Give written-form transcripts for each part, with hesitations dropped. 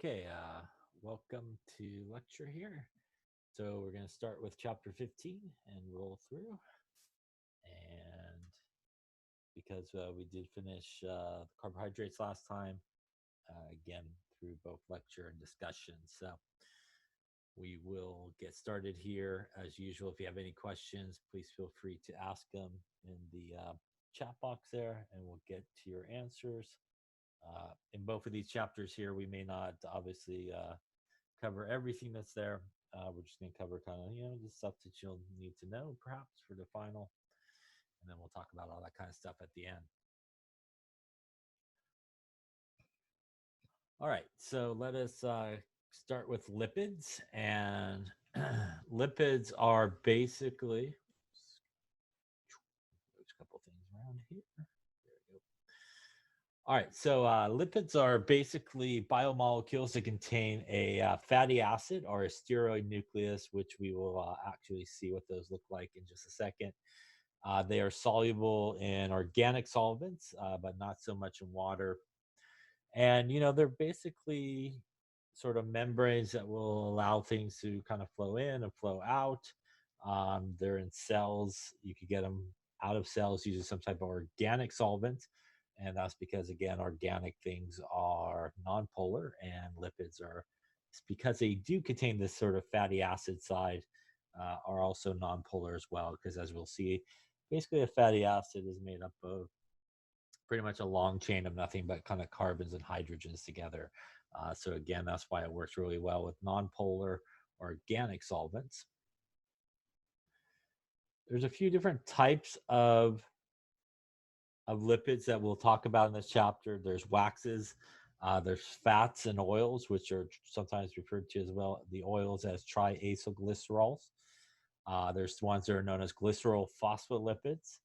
Okay, welcome to lecture here. So we're going to start with chapter 15 and roll through. And because we did finish the carbohydrates last time, again, through both lecture and discussion. So we will get started here. As usual, if you have any questions, please feel free to ask them in the chat box there, and we'll get to your answers. In both of these chapters here, we may not obviously cover everything that's there. We're just going to cover kind of, the stuff that you'll need to know perhaps for the final. And then we'll talk about all that kind of stuff at the end. All right, so let us start with lipids. And lipids are basically, there's a couple things around here. There we go. All right, so lipids are basically biomolecules that contain a fatty acid or a steroid nucleus, which we will actually see what those look like in just a second. They are soluble in organic solvents, but not so much in water. And, they're basically sort of membranes that will allow things to kind of flow in and flow out. They're in cells. You could get them out of cells using some type of organic solvent. And that's because, again, organic things are nonpolar and lipids are, it's because they do contain this sort of fatty acid side, are also nonpolar as well. Because as we'll see, basically a fatty acid is made up of pretty much a long chain of nothing but kind of carbons and hydrogens together. So again, that's why it works really well with nonpolar organic solvents. There's a few different types of lipids that we'll talk about in this chapter. There's waxes, there's fats and oils, which are sometimes referred to as well, the oils as triacylglycerols. There's ones that are known as glycerophospholipids.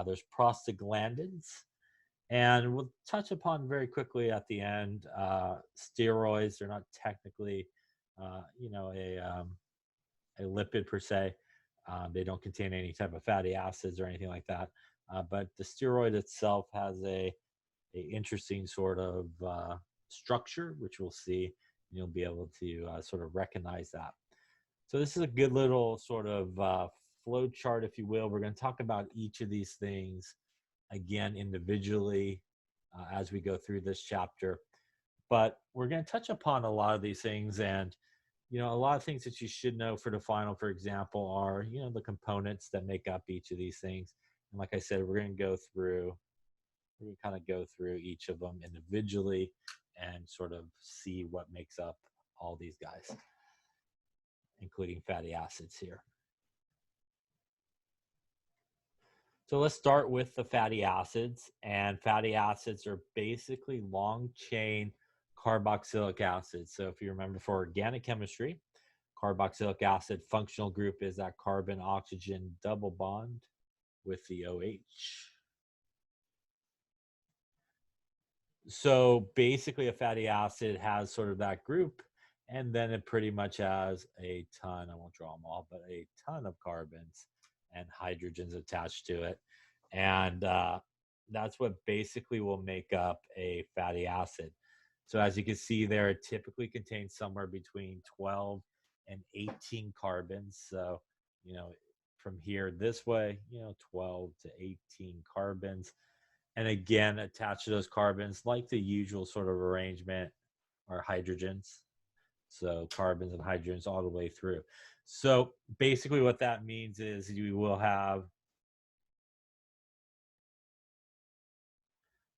There's prostaglandins. And we'll touch upon very quickly at the end, steroids. They're not technically, a lipid per se. They don't contain any type of fatty acids or anything like that. But the steroid itself has a interesting sort of structure, which we'll see. And you'll be able to sort of recognize that. So this is a good little sort of flow chart, if you will. We're going to talk about each of these things again individually as we go through this chapter. But we're going to touch upon a lot of these things, and a lot of things that you should know for the final, for example, are the components that make up each of these things. And like I said, we're going to kind of go through each of them individually and sort of see what makes up all these guys, including fatty acids here. So let's start with the fatty acids. And fatty acids are basically long chain carboxylic acids. So if you remember for organic chemistry, carboxylic acid functional group is that carbon oxygen double bond with the OH. So basically a fatty acid has sort of that group, and then it pretty much has a ton, I won't draw them all, but a ton of carbons and hydrogens attached to it. And that's what basically will make up a fatty acid. So as you can see there, it typically contains somewhere between 12 and 18 carbons. So, from here this way, 12 to 18 carbons. And again, attached to those carbons, like the usual sort of arrangement, are hydrogens. So carbons and hydrogens all the way through. So basically what that means is you will have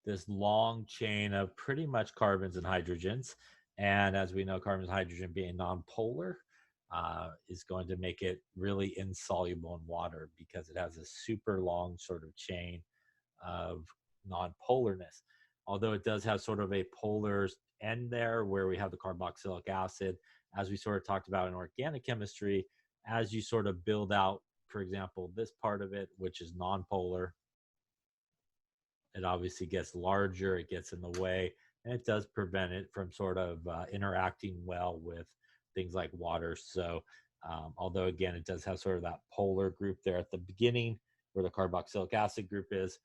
this long chain of pretty much carbons and hydrogens. And as we know, carbons and hydrogen being nonpolar is going to make it really insoluble in water because it has a super long sort of chain of non-polarness. Although it does have sort of a polar end there where we have the carboxylic acid, as we sort of talked about in organic chemistry, as you sort of build out, for example, this part of it, which is non-polar, it obviously gets larger, it gets in the way, and it does prevent it from sort of interacting well with things like water. So although, again, it does have sort of that polar group there at the beginning where the carboxylic acid group is,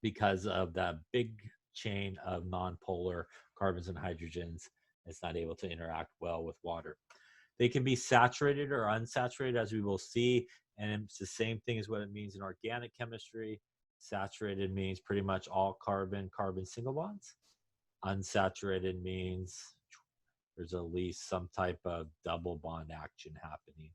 because of that big chain of nonpolar carbons and hydrogens, It's not able to interact well with water. They can be saturated or unsaturated, as we will see, and it's the same thing as what it means in organic chemistry. Saturated means pretty much all carbon-carbon single bonds. Unsaturated means there's at least some type of double bond action happening.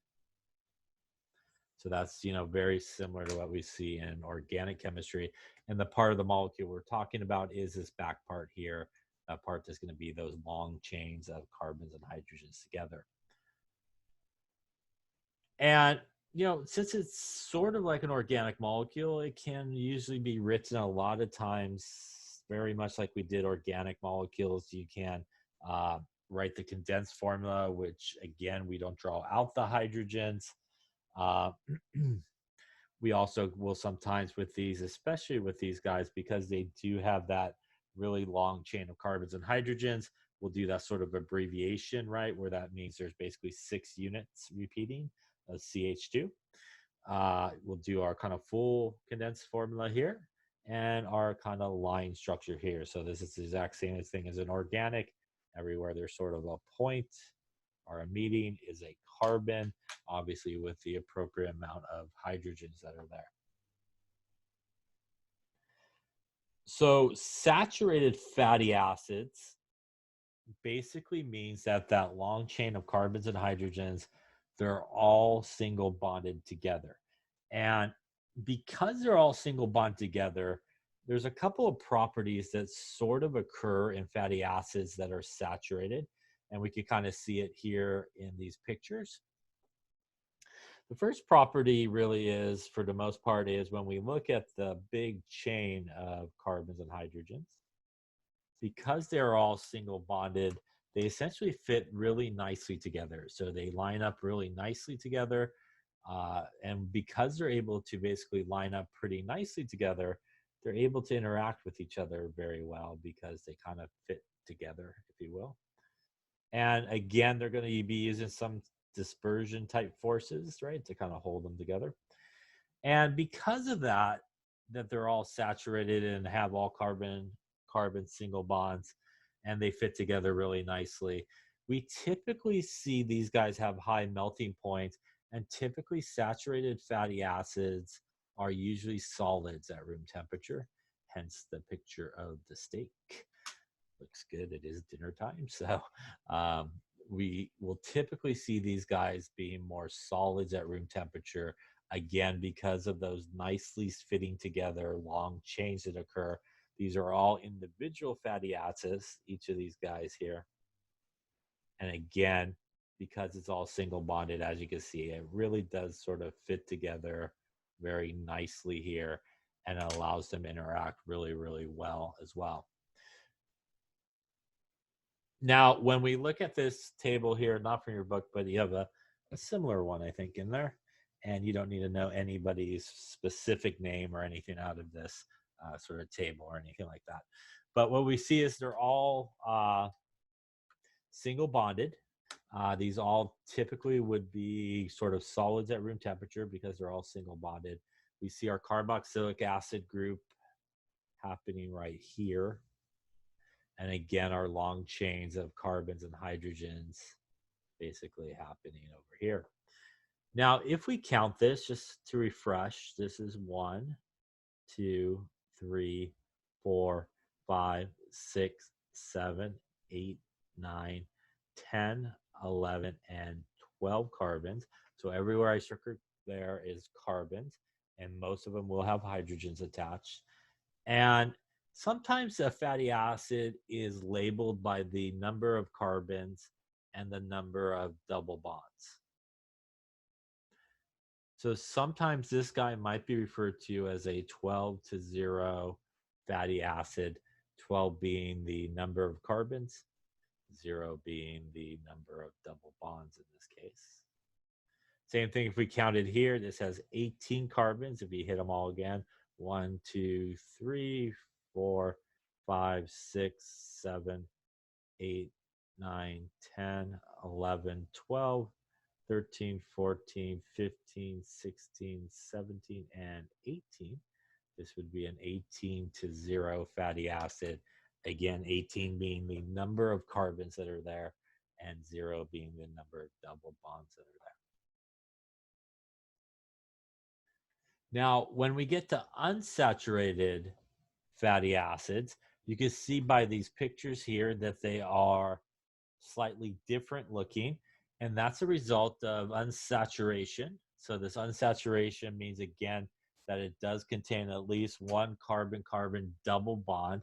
So that's, very similar to what we see in organic chemistry. And the part of the molecule we're talking about is this back part here, that part that's going to be those long chains of carbons and hydrogens together. And, since it's sort of like an organic molecule, it can usually be written a lot of times very much like we did organic molecules. You can write the condensed formula, which, again, we don't draw out the hydrogens. We also will sometimes with these, especially with these guys, because they do have that really long chain of carbons and hydrogens, we'll do that sort of abbreviation, right? Where that means there's basically 6 units repeating of CH2. We'll do our kind of full condensed formula here and our kind of line structure here. So this is the exact same thing as an organic. Everywhere there's sort of a point or a meeting is a carbon, obviously with the appropriate amount of hydrogens that are there. So saturated fatty acids basically means that that long chain of carbons and hydrogens, they're all single bonded together. And because they're all single bond together, there's a couple of properties that sort of occur in fatty acids that are saturated. And we can kind of see it here in these pictures. The first property really is, for the most part, is when we look at the big chain of carbons and hydrogens, because they're all single bonded, they essentially fit really nicely together. So they line up really nicely together. And because they're able to basically line up pretty nicely together, they're able to interact with each other very well because they kind of fit together, if you will. And again, they're going to be using some dispersion type forces, right, to kind of hold them together. And because of that they're all saturated and have all carbon single bonds, and they fit together really nicely, we typically see these guys have high melting points, and typically saturated fatty acids are usually solids at room temperature, hence the picture of the steak. Looks good. It is dinner time. So we will typically see these guys being more solids at room temperature, again, because of those nicely fitting together long chains that occur. These are all individual fatty acids, each of these guys here. And again, because it's all single bonded, as you can see, it really does sort of fit together very nicely here, and it allows them to interact really, really well as well. Now, when we look at this table here, not from your book, but you have a similar one, I think, in there. And you don't need to know anybody's specific name or anything out of this sort of table or anything like that. But what we see is they're all single bonded. These all typically would be sort of solids at room temperature because they're all single bonded. We see our carboxylic acid group happening right here. And again, our long chains of carbons and hydrogens basically happening over here. Now, if we count this, just to refresh, this is 1, 2, 3, 4, 5, 6, 7, 8, 9, 10, 11, and 12 carbons. So everywhere I circle there is carbons, and most of them will have hydrogens attached. And sometimes a fatty acid is labeled by the number of carbons and the number of double bonds. So sometimes this guy might be referred to as a 12-0 fatty acid, 12 being the number of carbons, 0 being the number of double bonds in this case. Same thing if we counted here. This has 18 carbons. If we hit them all again, 1, 2, 3, 4, 5, 6, 7, 8, 9, 10, 11, 12, 13, 14, 15, 16, 17, and 18. This would be an 18-0 fatty acid. Again, 18 being the number of carbons that are there, and 0 being the number of double bonds that are there. Now, when we get to unsaturated fatty acids, you can see by these pictures here that they are slightly different looking, and that's a result of unsaturation. So this unsaturation means, again, that it does contain at least one carbon-carbon double bond.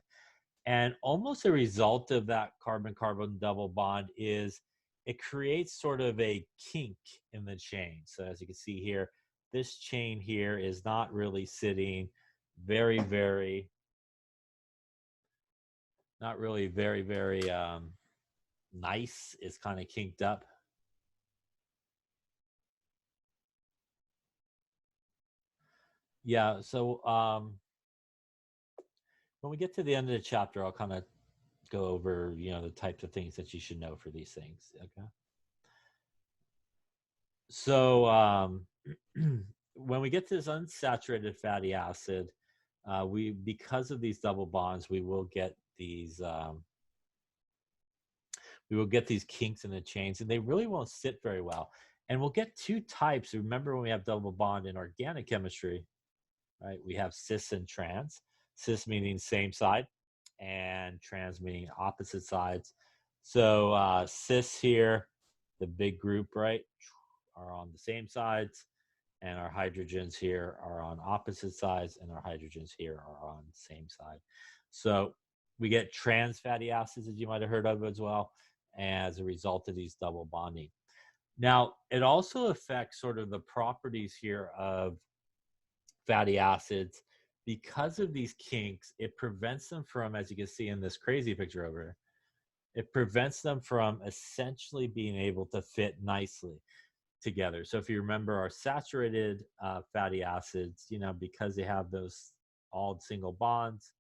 And almost a result of that carbon-carbon double bond is it creates sort of a kink in the chain. So as you can see here, this chain here is not really sitting very, very, not really very, very nice. It's kind of kinked up. Yeah, so when we get to the end of the chapter, I'll kind of go over, the types of things that you should know for these things. Okay. So when we get to this unsaturated fatty acid, because of these double bonds, we will get these kinks in the chains, and they really won't sit very well. And we'll get two types. Remember, when we have double bond in organic chemistry, right? We have cis and trans. Cis meaning same side, and trans meaning opposite sides. So cis here, the big group, right, are on the same sides, and our hydrogens here are on opposite sides, and our hydrogens here are on the same side. So we get trans fatty acids, as you might have heard of as well, as a result of these double bonding. Now, it also affects sort of the properties here of fatty acids. Because of these kinks, it prevents them from, as you can see in this crazy picture over here, it prevents them from essentially being able to fit nicely together. So if you remember our saturated fatty acids, because they have those all single bonds,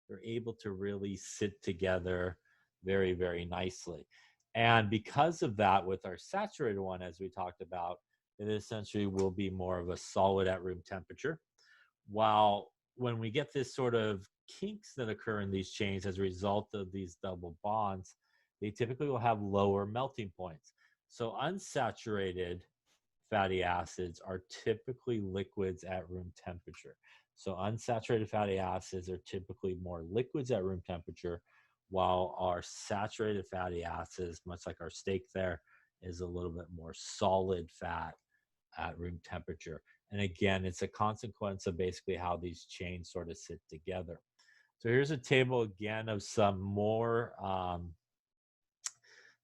they're able to really sit together very, very nicely. And because of that, with our saturated one, as we talked about, it essentially will be more of a solid at room temperature. While when we get this sort of kinks that occur in these chains as a result of these double bonds, they typically will have lower melting points. So unsaturated fatty acids are typically liquids at room temperature. So unsaturated fatty acids are typically more liquids at room temperature, while our saturated fatty acids, much like our steak there, is a little bit more solid fat at room temperature. And again, it's a consequence of basically how these chains sort of sit together. So here's a table again of some more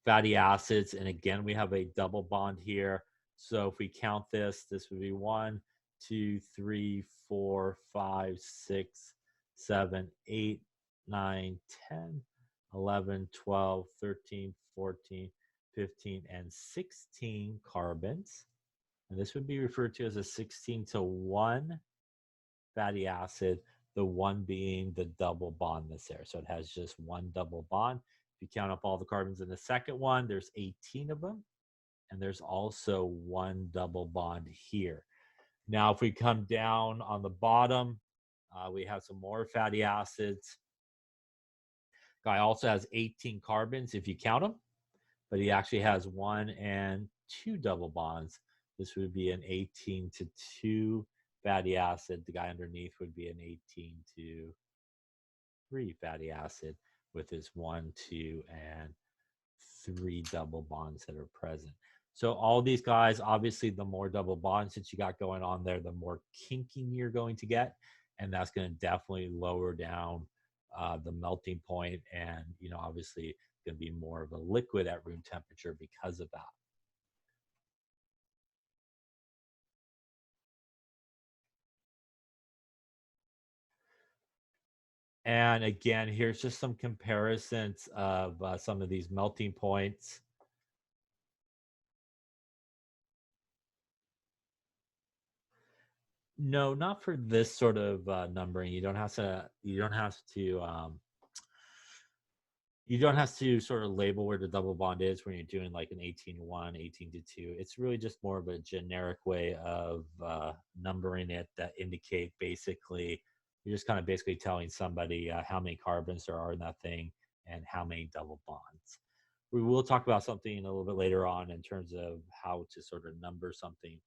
fatty acids. And again, we have a double bond here. So if we count this, this would be 1, 2, 3, 4, 5, 6, 7, 8, 9, 10, 11, 12, 13, 14, 15, and 16 carbons. And this would be referred to as a 16-to-1 fatty acid, the one being the double bond that's there. So it has just one double bond. If you count up all the carbons in the second one, there's 18 of them. And there's also one double bond here. Now, if we come down on the bottom, we have some more fatty acids. Guy also has 18 carbons if you count them, but he actually has 1 and 2 double bonds. This would be an 18-to-2 fatty acid. The guy underneath would be an 18-to-3 fatty acid with his 1, 2, and 3 double bonds that are present. So all these guys, obviously, the more double bonds that you got going on there, the more kinking you're going to get. And that's going to definitely lower down the melting point. And, obviously, going to be more of a liquid at room temperature because of that. And again, here's just some comparisons of some of these melting points. No, not for this sort of numbering. You don't have to sort of label where the double bond is when you're doing like an 18-to-1, 18-to-2. It's really just more of a generic way of numbering it that indicate basically You're just kind of basically telling somebody how many carbons there are in that thing and how many double bonds. We will talk about something a little bit later on in terms of how to sort of number something.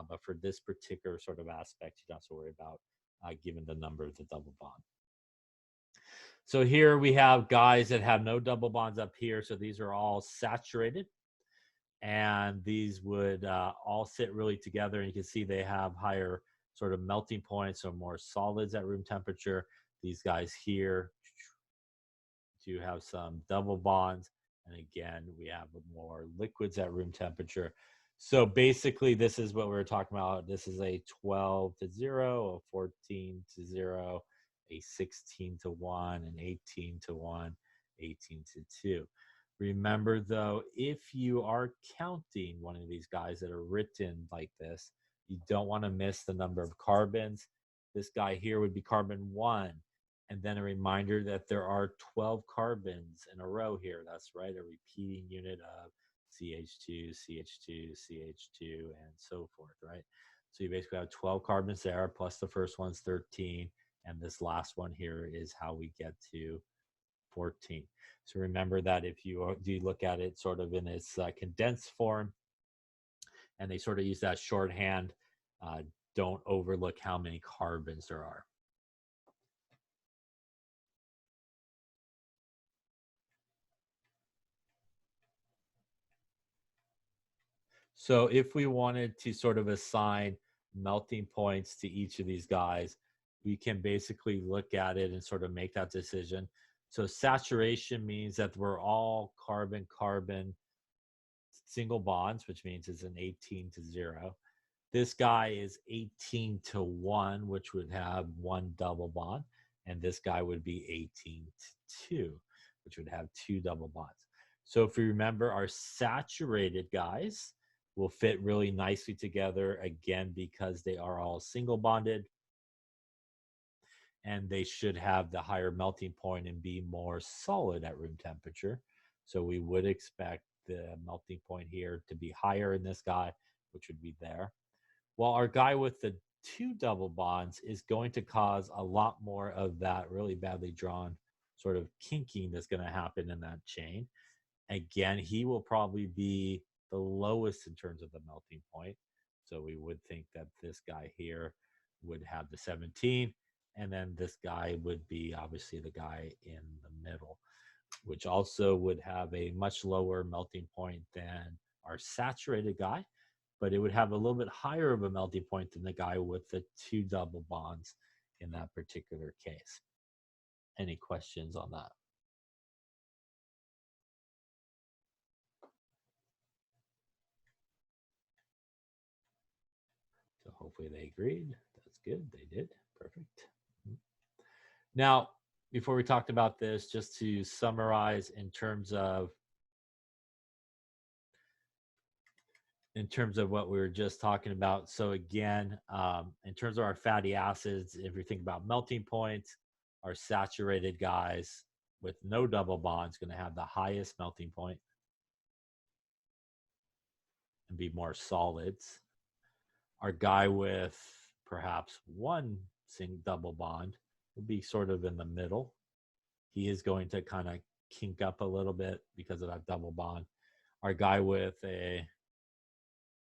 But for this particular sort of aspect, you don't have to worry about given the number of the double bond. So here we have guys that have no double bonds up here. So these are all saturated. And these would all sit really together. And you can see they have higher sort of melting points, so more solids at room temperature. These guys here do have some double bonds. And again, we have more liquids at room temperature. So basically, this is what we were talking about. This is a 12 to 0, a 14 to 0, a 16 to 1, an 18 to 1, 18 to 2. Remember, though, if you are counting one of these guys that are written like this, you don't want to miss the number of carbons. This guy here would be carbon 1. And then a reminder that there are 12 carbons in a row here. That's right, a repeating unit of CH2, CH2, CH2, and so forth, right? So you basically have 12 carbons there, plus the first one's 13. And this last one here is how we get to 14. So remember that if you do look at it sort of in its condensed form, and they sort of use that shorthand, don't overlook how many carbons there are. So if we wanted to sort of assign melting points to each of these guys, we can basically look at it and sort of make that decision. So saturation means that we're all carbon-carbon single bonds, which means it's an 18 to 0. This guy is 18 to 1, which would have one double bond. And this guy would be 18 to 2, which would have two double bonds. So if we remember, our saturated guys will fit really nicely together, again, because they are all single bonded. And they should have the higher melting point and be more solid at room temperature. So we would expect the melting point here to be higher in this guy, which would be there. While our guy with the two double bonds is going to cause a lot more of that really badly drawn sort of kinking that's going to happen in that chain. Again, he will probably be the lowest in terms of the melting point. So we would think that this guy here would have the 17, and then this guy would be obviously the guy in the middle, which also would have a much lower melting point than our saturated guy, but it would have a little bit higher of a melting point than the guy with the two double bonds in that particular case. Any questions on that? So hopefully they agreed. That's good. They did. Perfect. Now, before we talked about this, just to summarize in terms of what we were just talking about. So again, in terms of our fatty acids, if you think about melting points, our saturated guys with no double bonds going to have the highest melting point and be more solids. Our guy with perhaps one double bond will be sort of in the middle. He is going to kind of kink up a little bit because of that double bond. Our guy with a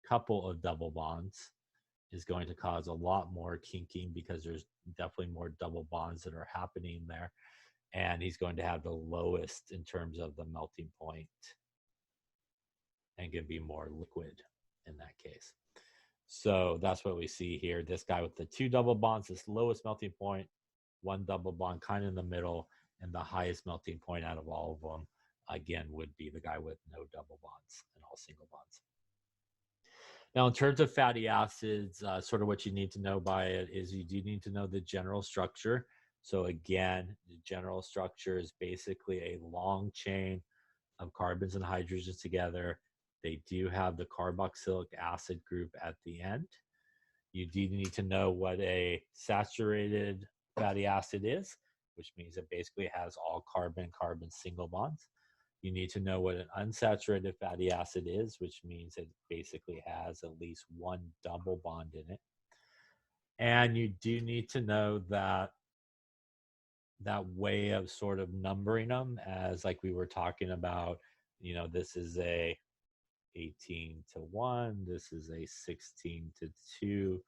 couple of double bonds is going to cause a lot more kinking because there's definitely more double bonds that are happening there. And he's going to have the lowest in terms of the melting point and can be more liquid in that case. So that's what we see here. This guy with the two double bonds, this lowest melting point, one double bond kind of in the middle, and the highest melting point out of all of them, again, would be the guy with no double bonds and all single bonds. Now, in terms of fatty acids, sort of what you need to know by it is you do need to know the general structure. So again, the general structure is basically a long chain of carbons and hydrogens together. They do have the carboxylic acid group at the end. You do need to know what a saturated fatty acid is, which means it basically has all carbon-carbon single bonds. You need to know what an unsaturated fatty acid is, which means it basically has at least one double bond in it. And you do need to know that that way of sort of numbering them as like we were talking about, this is a 18 to 1, this is a 16 to 2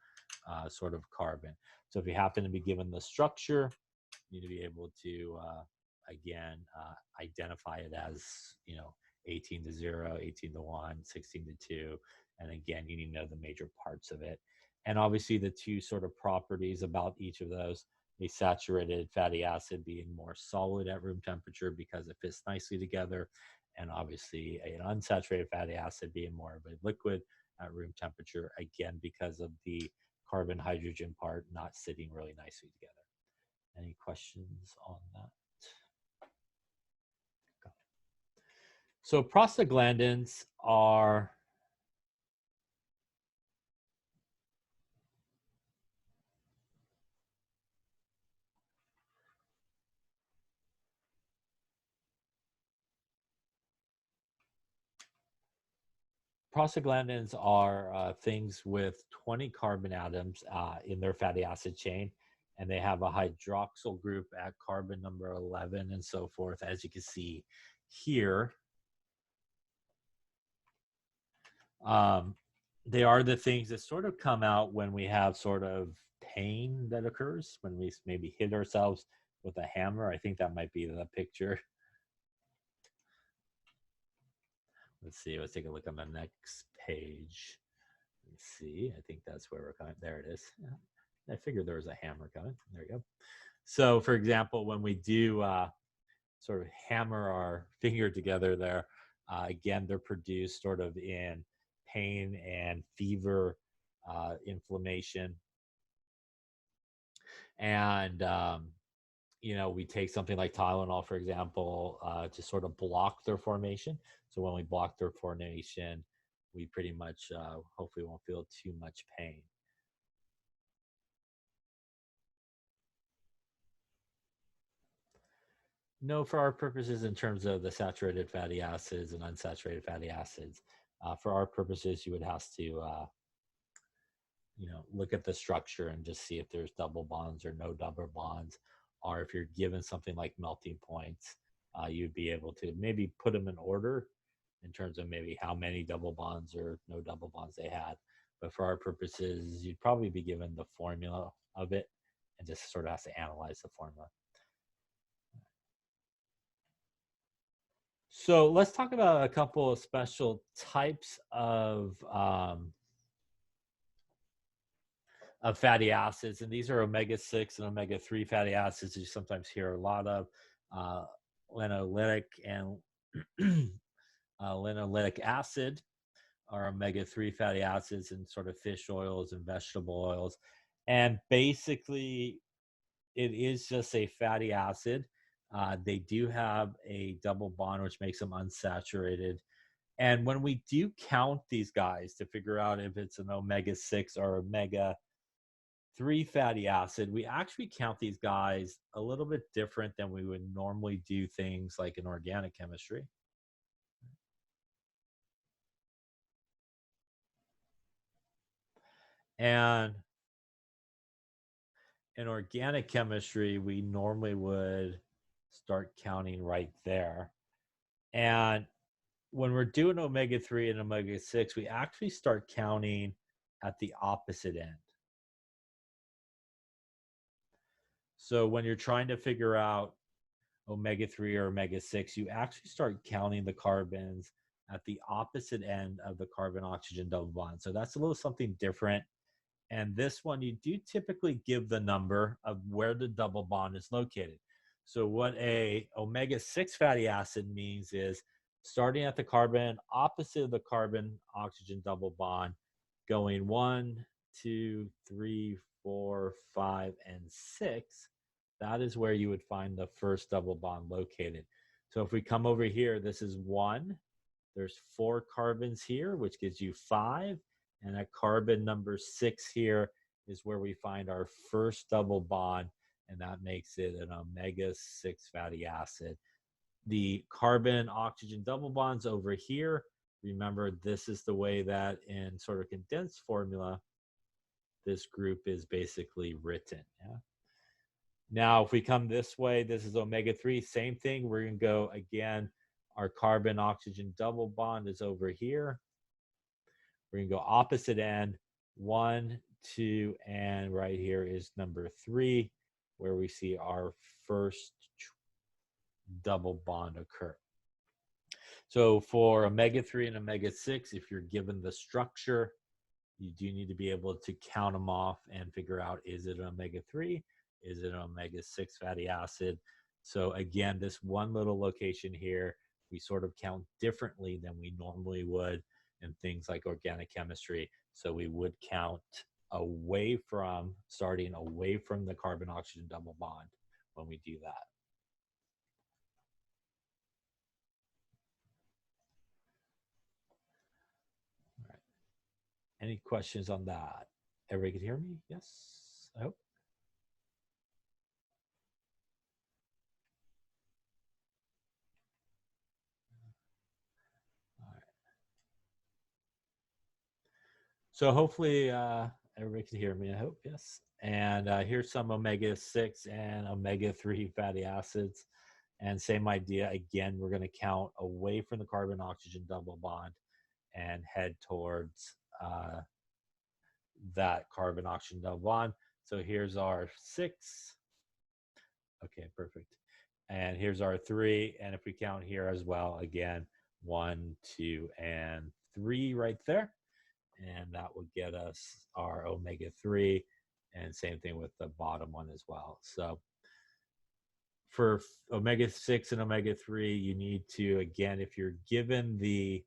sort of carbon. So if you happen to be given the structure, you need to be able to again identify it as 18 to 0, 18 to 1, 16 to 2, and again you need to know the major parts of it, and obviously the two sort of properties about each of those. A saturated fatty acid being more solid at room temperature because it fits nicely together, and obviously an unsaturated fatty acid being more of a liquid at room temperature, again because of the carbon hydrogen part not sitting really nicely together. Any questions on that? So prostaglandins are things with 20 carbon atoms in their fatty acid chain, and they have a hydroxyl group at carbon number 11 and so forth, as you can see here. They are the things that sort of come out when we have sort of pain that occurs, when we maybe hit ourselves with a hammer. I think that might be the picture. Let's see, let's take a look on the next page. Let's see, I think that's where we're going. There it is. I figured there was a hammer coming. There you go. So for example, when we do sort of hammer our finger together there, again, they're produced sort of in pain and fever, inflammation. And, we take something like Tylenol, for example, to sort of block their formation. So when we block their formation, we pretty much hopefully won't feel too much pain. No, for our purposes, in terms of the saturated fatty acids and unsaturated fatty acids, for our purposes, you would have to, look at the structure and just see if there's double bonds or no double bonds. Or if you're given something like melting points, you'd be able to maybe put them in order in terms of maybe how many double bonds or no double bonds they had. But for our purposes, you'd probably be given the formula of it and just sort of have to analyze the formula. So let's talk about a couple of special types of fatty acids, and these are omega-6 and omega-3 fatty acids you sometimes hear a lot of. Linoleic and linoleic acid are omega-3 fatty acids in sort of fish oils and vegetable oils. And basically, it is just a fatty acid. They do have a double bond, which makes them unsaturated. And when we do count these guys to figure out if it's an omega-6 or omega-3 fatty acid, we actually count these guys a little bit different than we would normally do things like in organic chemistry. And in organic chemistry, we normally would start counting right there. And when we're doing omega-3 and omega-6, we actually start counting at the opposite end. So when you're trying to figure out omega-3 or omega-6, you actually start counting the carbons at the opposite end of the carbon-oxygen double bond. So that's a little something different. And this one, you do typically give the number of where the double bond is located. So what a omega-6 fatty acid means is starting at the carbon opposite of the carbon-oxygen double bond, going 1, 2, 3, 4, 5, and 6. That is where you would find the first double bond located. So if we come over here, this is 1. There's 4 carbons here, which gives you 5. And at carbon number 6 here is where we find our first double bond, and that makes it an omega-6 fatty acid. The carbon-oxygen double bonds over here, remember this is the way that in sort of condensed formula, this group is basically written. Yeah? Now, if we come this way, this is omega-3, same thing. We're going to go again. Our carbon-oxygen double bond is over here. We're going to go opposite end, 1, 2, and right here is number 3, where we see our first double bond occur. So for omega-3 and omega-6, if you're given the structure, you do need to be able to count them off and figure out, is it an omega-3? Is it an omega-6 fatty acid? So again, this one little location here, we sort of count differently than we normally would in things like organic chemistry. So we would count away from, starting away from the carbon-oxygen double bond when we do that. All right. Any questions on that? Everybody can hear me? Yes, I hope. So hopefully everybody can hear me, I hope, yes. And here's some omega-6 and omega-3 fatty acids. And same idea, again, we're going to count away from the carbon-oxygen double bond and head towards that carbon-oxygen double bond. So here's our 6. Okay, perfect. And here's our 3. And if we count here as well, again, 1, 2, and 3 right there. And that would get us our omega-3, and same thing with the bottom one as well. So for omega-6 and omega-3, you need to, again, if you're given the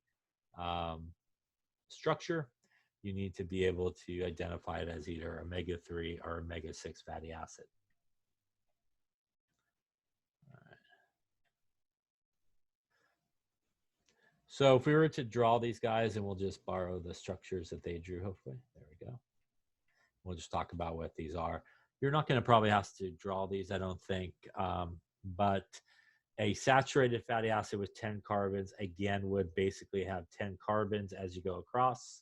structure, you need to be able to identify it as either omega-3 or omega-6 fatty acid. So if we were to draw these guys, and we'll just borrow the structures that they drew, hopefully. There we go. We'll just talk about what these are. You're not going to probably have to draw these, I don't think. But a saturated fatty acid with 10 carbons, again, would basically have 10 carbons as you go across.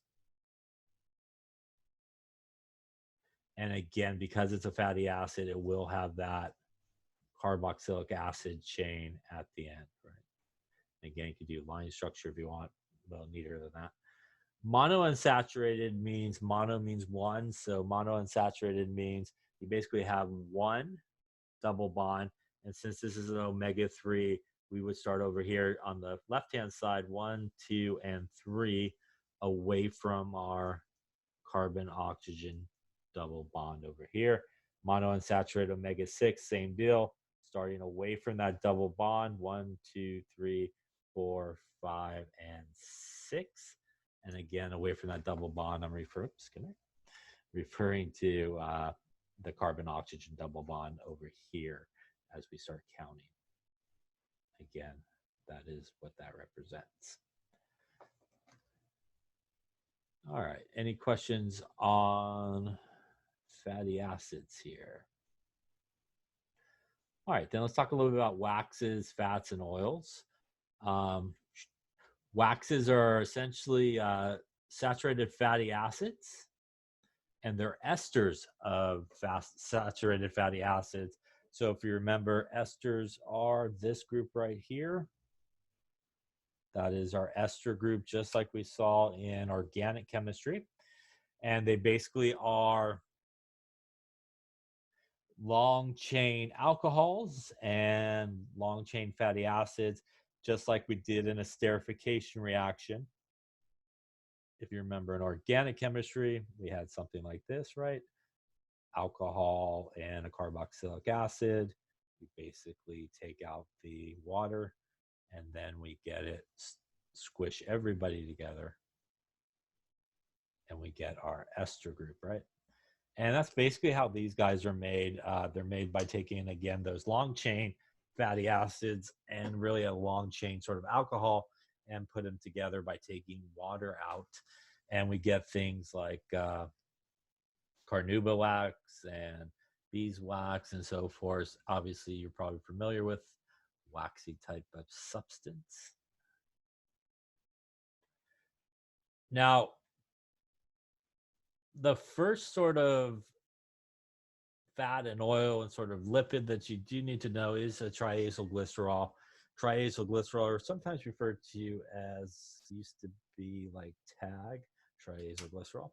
And again, because it's a fatty acid, it will have that carboxylic acid chain at the end, right? Again, you could do line structure if you want, a little neater than that. Monounsaturated means, mono means one, so monounsaturated means you basically have one double bond, and since this is an omega-3, we would start over here on the left-hand side, 1, 2, and 3, away from our carbon-oxygen double bond over here. Monounsaturated omega-6, same deal, starting away from that double bond, 1, 2, 3, 4, 5, and 6. And again, away from that double bond, I'm referring to the carbon-oxygen double bond over here as we start counting. Again, that is what that represents. All right, any questions on fatty acids here? All right, then let's talk a little bit about waxes, fats, and oils. Waxes are essentially saturated fatty acids, and they're esters of saturated fatty acids. So if you remember, esters are this group right here. That is our ester group, just like we saw in organic chemistry. And they basically are long chain alcohols and long chain fatty acids, just like we did in a esterification reaction. If you remember in organic chemistry, we had something like this, right? Alcohol and a carboxylic acid. We basically take out the water, and then we get it, squish everybody together, and we get our ester group, right? And that's basically how these guys are made. They're made by taking, again, those long chain fatty acids and really a long chain sort of alcohol and put them together by taking water out. And we get things like carnauba wax and beeswax and so forth. Obviously, you're probably familiar with waxy type of substance. Now, the first sort of fat and oil and sort of lipid that you do need to know is a triacylglycerol. Triacylglycerol, or sometimes referred to as, used to be like TAG, triacylglycerol.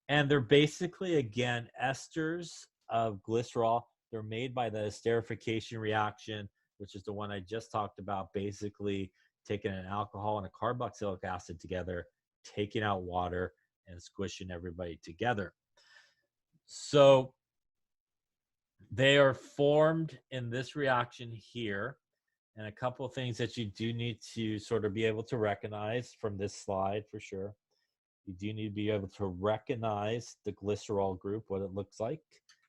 And they're basically, again, esters of glycerol. They're made by the esterification reaction, which is the one I just talked about, basically taking an alcohol and a carboxylic acid together, taking out water, and squishing everybody together. So they are formed in this reaction here. And a couple of things that you do need to sort of be able to recognize from this slide for sure. You do need to be able to recognize the glycerol group, what it looks like,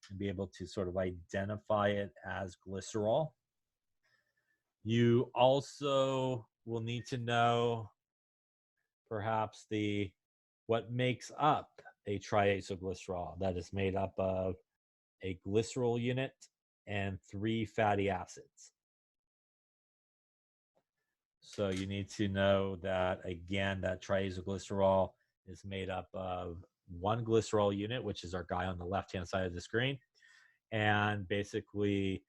and be able to sort of identify it as glycerol. You also will need to know perhaps what makes up a triacylglycerol. That is made up of a glycerol unit and 3 fatty acids. So you need to know that, again, that triacylglycerol is made up of 1 glycerol unit, which is our guy on the left-hand side of the screen, and basically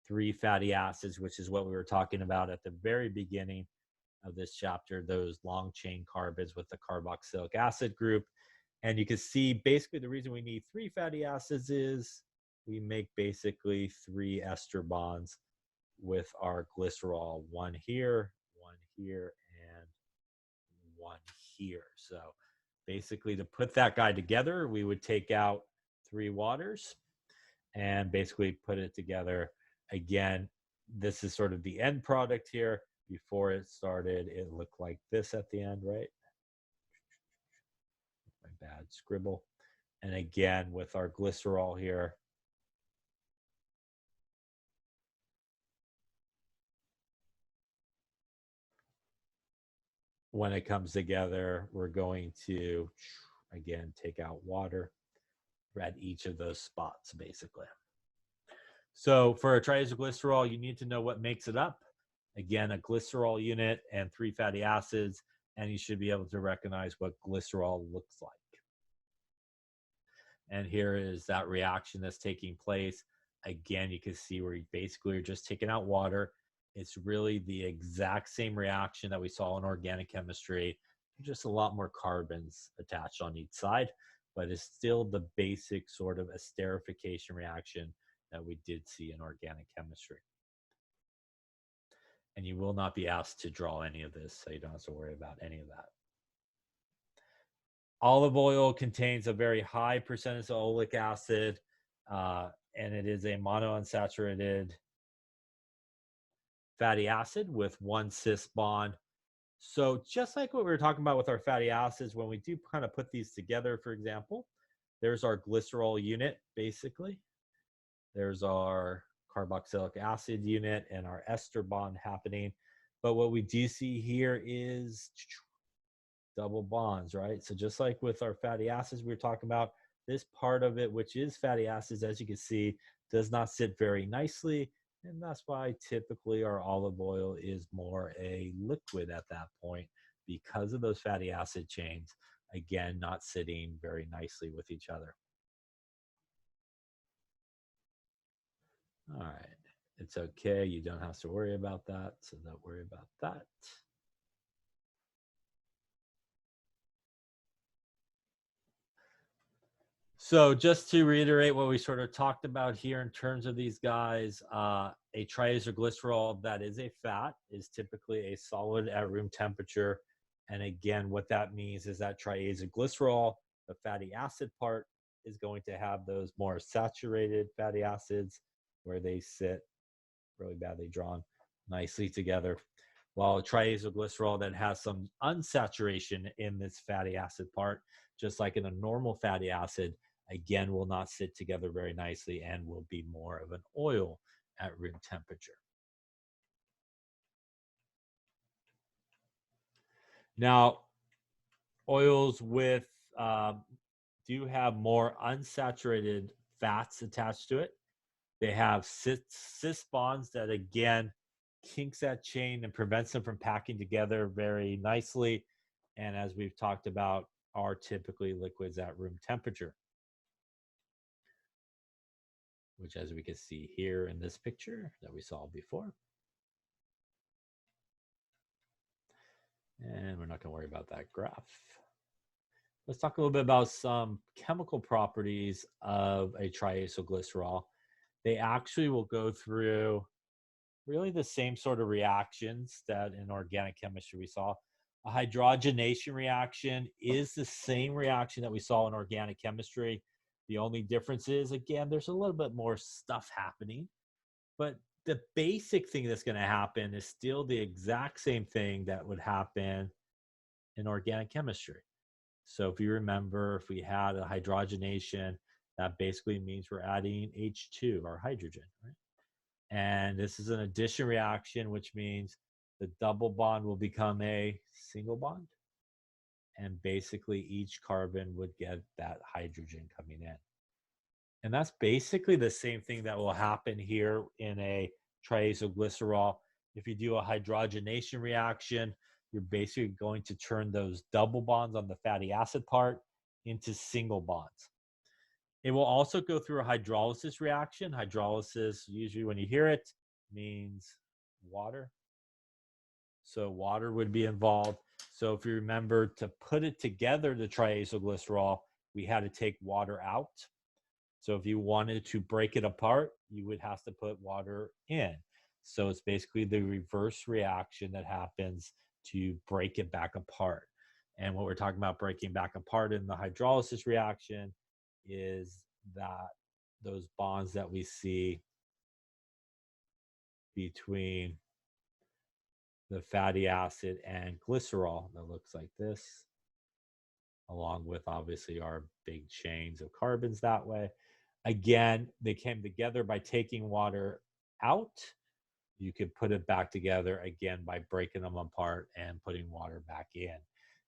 3 fatty acids, which is what we were talking about at the very beginning of this chapter, those long chain carbons with the carboxylic acid group. And you can see basically the reason we need 3 fatty acids is we make basically 3 ester bonds with our glycerol, 1 here, 1 here, and 1 here. So basically, to put that guy together, we would take out 3 waters and basically put it together. Again, this is sort of the end product here. Before it started, it looked like this at the end, right? My bad scribble. And again, with our glycerol here, when it comes together, we're going to, again, take out water at each of those spots, basically. So for a triacylglycerol, you need to know what makes it up. Again, a glycerol unit and 3 fatty acids, and you should be able to recognize what glycerol looks like. And here is that reaction that's taking place. Again, you can see where you basically are just taking out water. It's really the exact same reaction that we saw in organic chemistry, just a lot more carbons attached on each side, but it's still the basic sort of esterification reaction that we did see in organic chemistry. And you will not be asked to draw any of this, so you don't have to worry about any of that. Olive oil contains a very high percentage of oleic acid, and it is a monounsaturated fatty acid with 1 cis bond. So just like what we were talking about with our fatty acids, when we do kind of put these together, for example, there's our glycerol unit, basically. There's our carboxylic acid unit and our ester bond happening. But what we do see here is double bonds, right? So just like with our fatty acids we were talking about, this part of it, which is fatty acids, as you can see, does not sit very nicely. And that's why typically our olive oil is more a liquid at that point, because of those fatty acid chains, again, not sitting very nicely with each other. All right, it's okay. You don't have to worry about that, so don't worry about that. So just to reiterate what we sort of talked about here in terms of these guys, a triacylglycerol that is a fat is typically a solid at room temperature. And again, what that means is that triacylglycerol, the fatty acid part, is going to have those more saturated fatty acids where they sit really badly drawn nicely together, while a triacylglycerol that has some unsaturation in this fatty acid part, just like in a normal fatty acid, again, will not sit together very nicely and will be more of an oil at room temperature. Now, oils with do have more unsaturated fats attached to it. They have cis bonds that, again, kinks that chain and prevents them from packing together very nicely. And as we've talked about, are typically liquids at room temperature. which as we can see here in this picture that we saw before. And we're not going to worry about that graph. Let's talk a little bit about some chemical properties of a triacylglycerol. They actually will go through really the same sort of reactions that in organic chemistry we saw. A hydrogenation reaction is the same reaction that we saw in organic chemistry. The only difference is, again, there's a little bit more stuff happening, but the basic thing that's going to happen is still the exact same thing that would happen in organic chemistry. So if you remember, if we had a hydrogenation, that basically means we're adding H2 or hydrogen, right? And this is an addition reaction, which means the double bond will become a single bond. And basically each carbon would get that hydrogen coming in. And that's basically the same thing that will happen here in a triacylglycerol. If you do a hydrogenation reaction, you're basically going to turn those double bonds on the fatty acid part into single bonds. It will also go through a hydrolysis reaction. Hydrolysis, usually when you hear it, means water. So water would be involved. So if you remember, to put it together, the triacylglycerol, we had to take water out. So if you wanted to break it apart, you would have to put water in. So it's basically the reverse reaction that happens to break it back apart. And what we're talking about breaking back apart in the hydrolysis reaction is that those bonds that we see between the fatty acid and glycerol that looks like this, along with obviously our big chains of carbons that way. Again, they came together by taking water out. You could put it back together again by breaking them apart and putting water back in.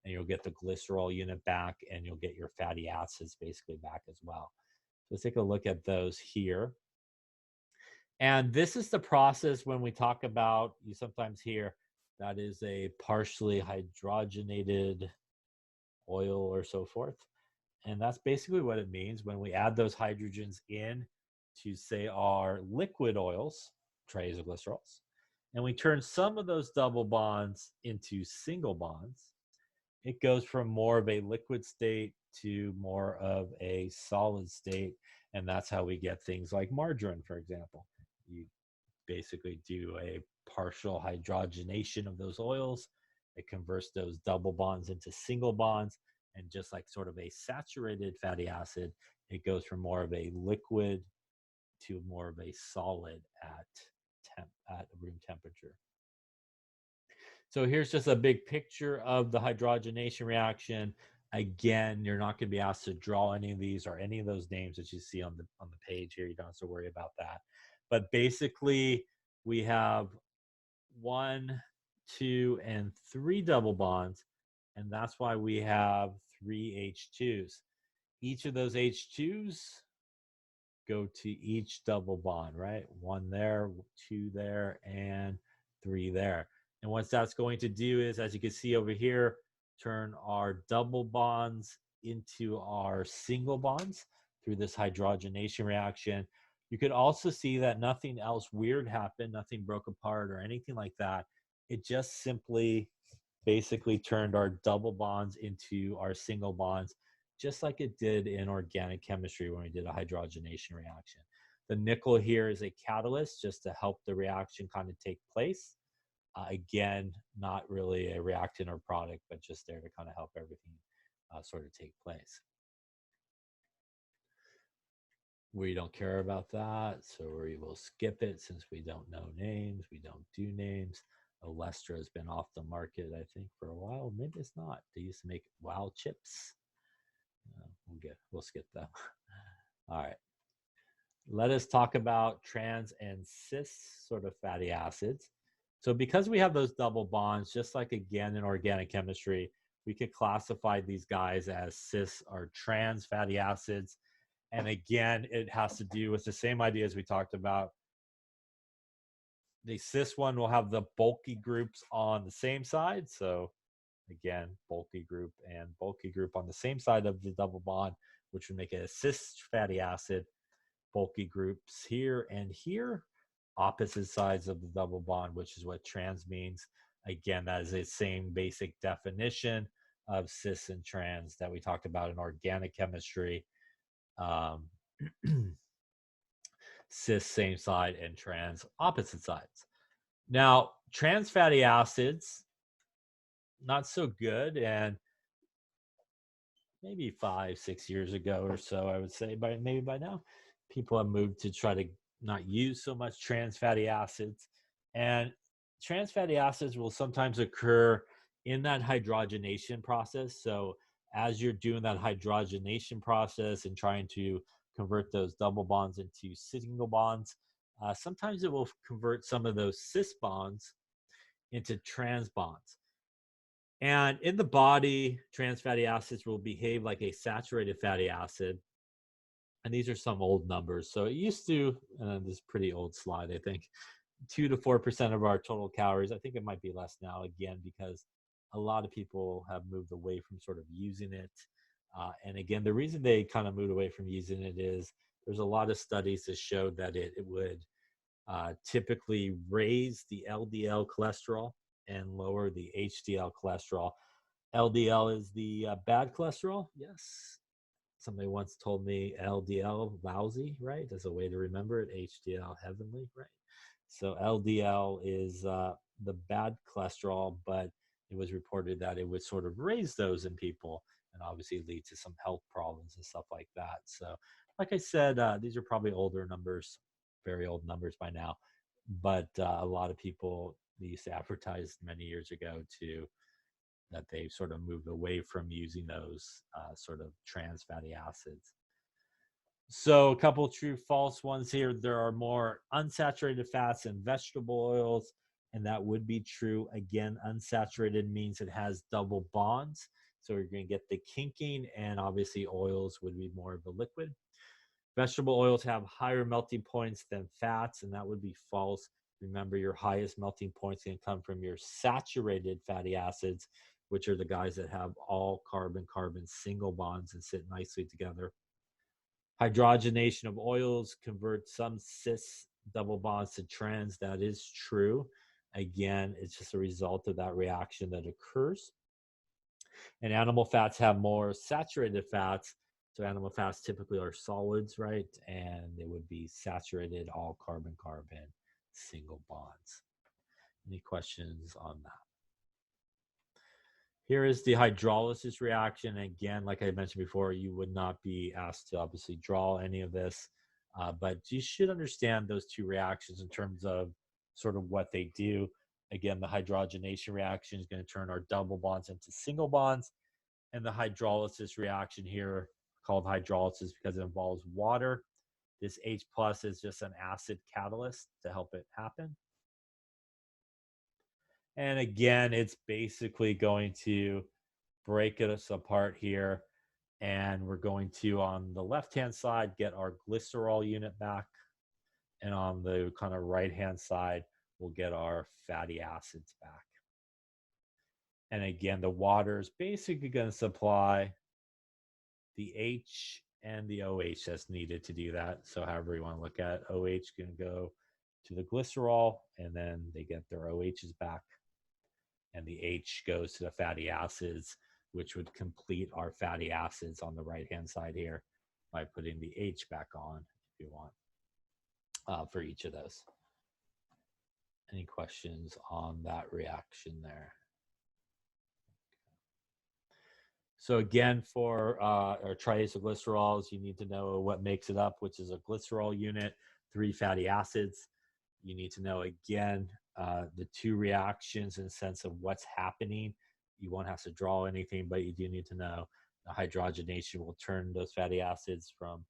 And you'll get the glycerol unit back, and you'll get your fatty acids basically back as well. So let's take a look at those here. And this is the process when we talk about, you sometimes hear that is a partially hydrogenated oil or so forth. And that's basically what it means when we add those hydrogens in to, say, our liquid oils, triacylglycerols, and we turn some of those double bonds into single bonds. It goes from more of a liquid state to more of a solid state, and that's how we get things like margarine, for example. You basically do a partial hydrogenation of those oils. It converts those double bonds into single bonds. And just like sort of a saturated fatty acid, it goes from more of a liquid to more of a solid at room temperature. So here's just a big picture of the hydrogenation reaction. Again, you're not going to be asked to draw any of these or any of those names that you see on the page here. You don't have to worry about that. But basically, we have 1, 2, and 3 double bonds, and that's why we have 3 H2s. Each of those H2s go to each double bond, right? 1 there, 2 there, and 3 there. And what that's going to do is, as you can see over here, turn our double bonds into our single bonds through this hydrogenation reaction. You could also see that nothing else weird happened, nothing broke apart or anything like that. It just simply basically turned our double bonds into our single bonds, just like it did in organic chemistry when we did a hydrogenation reaction. The nickel here is a catalyst just to help the reaction kind of take place. Again, not really a reactant or product, but just there to kind of help everything sort of take place. We don't care about that, so we will skip it since we don't know names. We don't do names. Olestra has been off the market, I think, for a while. Maybe it's not. They used to make WOW chips. We'll skip them. All right. Let us talk about trans and cis sort of fatty acids. So because we have those double bonds, just like again in organic chemistry, we could classify these guys as cis or trans fatty acids. And again, it has to do with the same idea as we talked about. The cis one will have the bulky groups on the same side. So again, bulky group and bulky group on the same side of the double bond, which would make it a cis fatty acid. bulky groups here and here, opposite sides of the double bond, which is what trans means. Again, that is the same basic definition of cis and trans that we talked about in organic chemistry. Cis same side and trans opposite sides. Now, trans fatty acids, not so good, and maybe 5-6 years ago or so, I would say, maybe by now, people have moved to try to not use so much trans fatty acids. And trans fatty acids will sometimes occur in that hydrogenation process. So as you're doing that hydrogenation process and trying to convert those double bonds into single bonds, sometimes it will convert some of those cis bonds into trans bonds. And in the body, trans fatty acids will behave like a saturated fatty acid. And these are some old numbers. So it used to, this is a pretty old slide, I think, 2 to 4% of our total calories. I think it might be less now, again, because a lot of people have moved away from sort of using it. And again, the reason they kind of moved away from using it is there's a lot of studies that showed that it would typically raise the LDL cholesterol and lower the HDL cholesterol. LDL is the bad cholesterol. Yes. Somebody once told me LDL lousy, right? As a way to remember it. HDL heavenly, right? So LDL is the bad cholesterol, but it was reported that it would sort of raise those in people and obviously lead to some health problems and stuff like that. So like I said, these are probably older numbers, very old numbers by now, but a lot of people used to advertise many years ago that they've sort of moved away from using those sort of trans fatty acids. So a couple true false ones here. There are more unsaturated fats in vegetable oils, and that would be true. Again, unsaturated means it has double bonds. So you're going to get the kinking, and obviously oils would be more of a liquid. Vegetable oils have higher melting points than fats, and that would be false. Remember, your highest melting points can come from your saturated fatty acids, which are the guys that have all carbon-carbon single bonds and sit nicely together. Hydrogenation of oils converts some cis double bonds to trans. That is true. Again, it's just a result of that reaction that occurs. And animal fats have more saturated fats. So animal fats typically are solids, right? And they would be saturated, all carbon-carbon single bonds. Any questions on that? Here is the hydrolysis reaction. Again, like I mentioned before, you would not be asked to obviously draw any of this, but you should understand those two reactions in terms of sort of what they do. Again, the hydrogenation reaction is going to turn our double bonds into single bonds. And the hydrolysis reaction here, called hydrolysis because it involves water. This H plus is just an acid catalyst to help it happen. And again, it's basically going to break us apart here. And we're going to, on the left-hand side, get our glycerol unit back. And on the kind of right-hand side, we'll get our fatty acids back. And again, the water is basically going to supply the H and the OH that's needed to do that. So however you want to look at it, OH can go to the glycerol, and then they get their OHs back. And the H goes to the fatty acids, which would complete our fatty acids on the right-hand side here by putting the H back on if you want for each of those. Any questions on that reaction there? So again, for our triacylglycerols, you need to know what makes it up, which is a glycerol unit, 3 fatty acids. You need to know, again, the two reactions in the sense of what's happening. You won't have to draw anything, but you do need to know the hydrogenation will turn those fatty acids from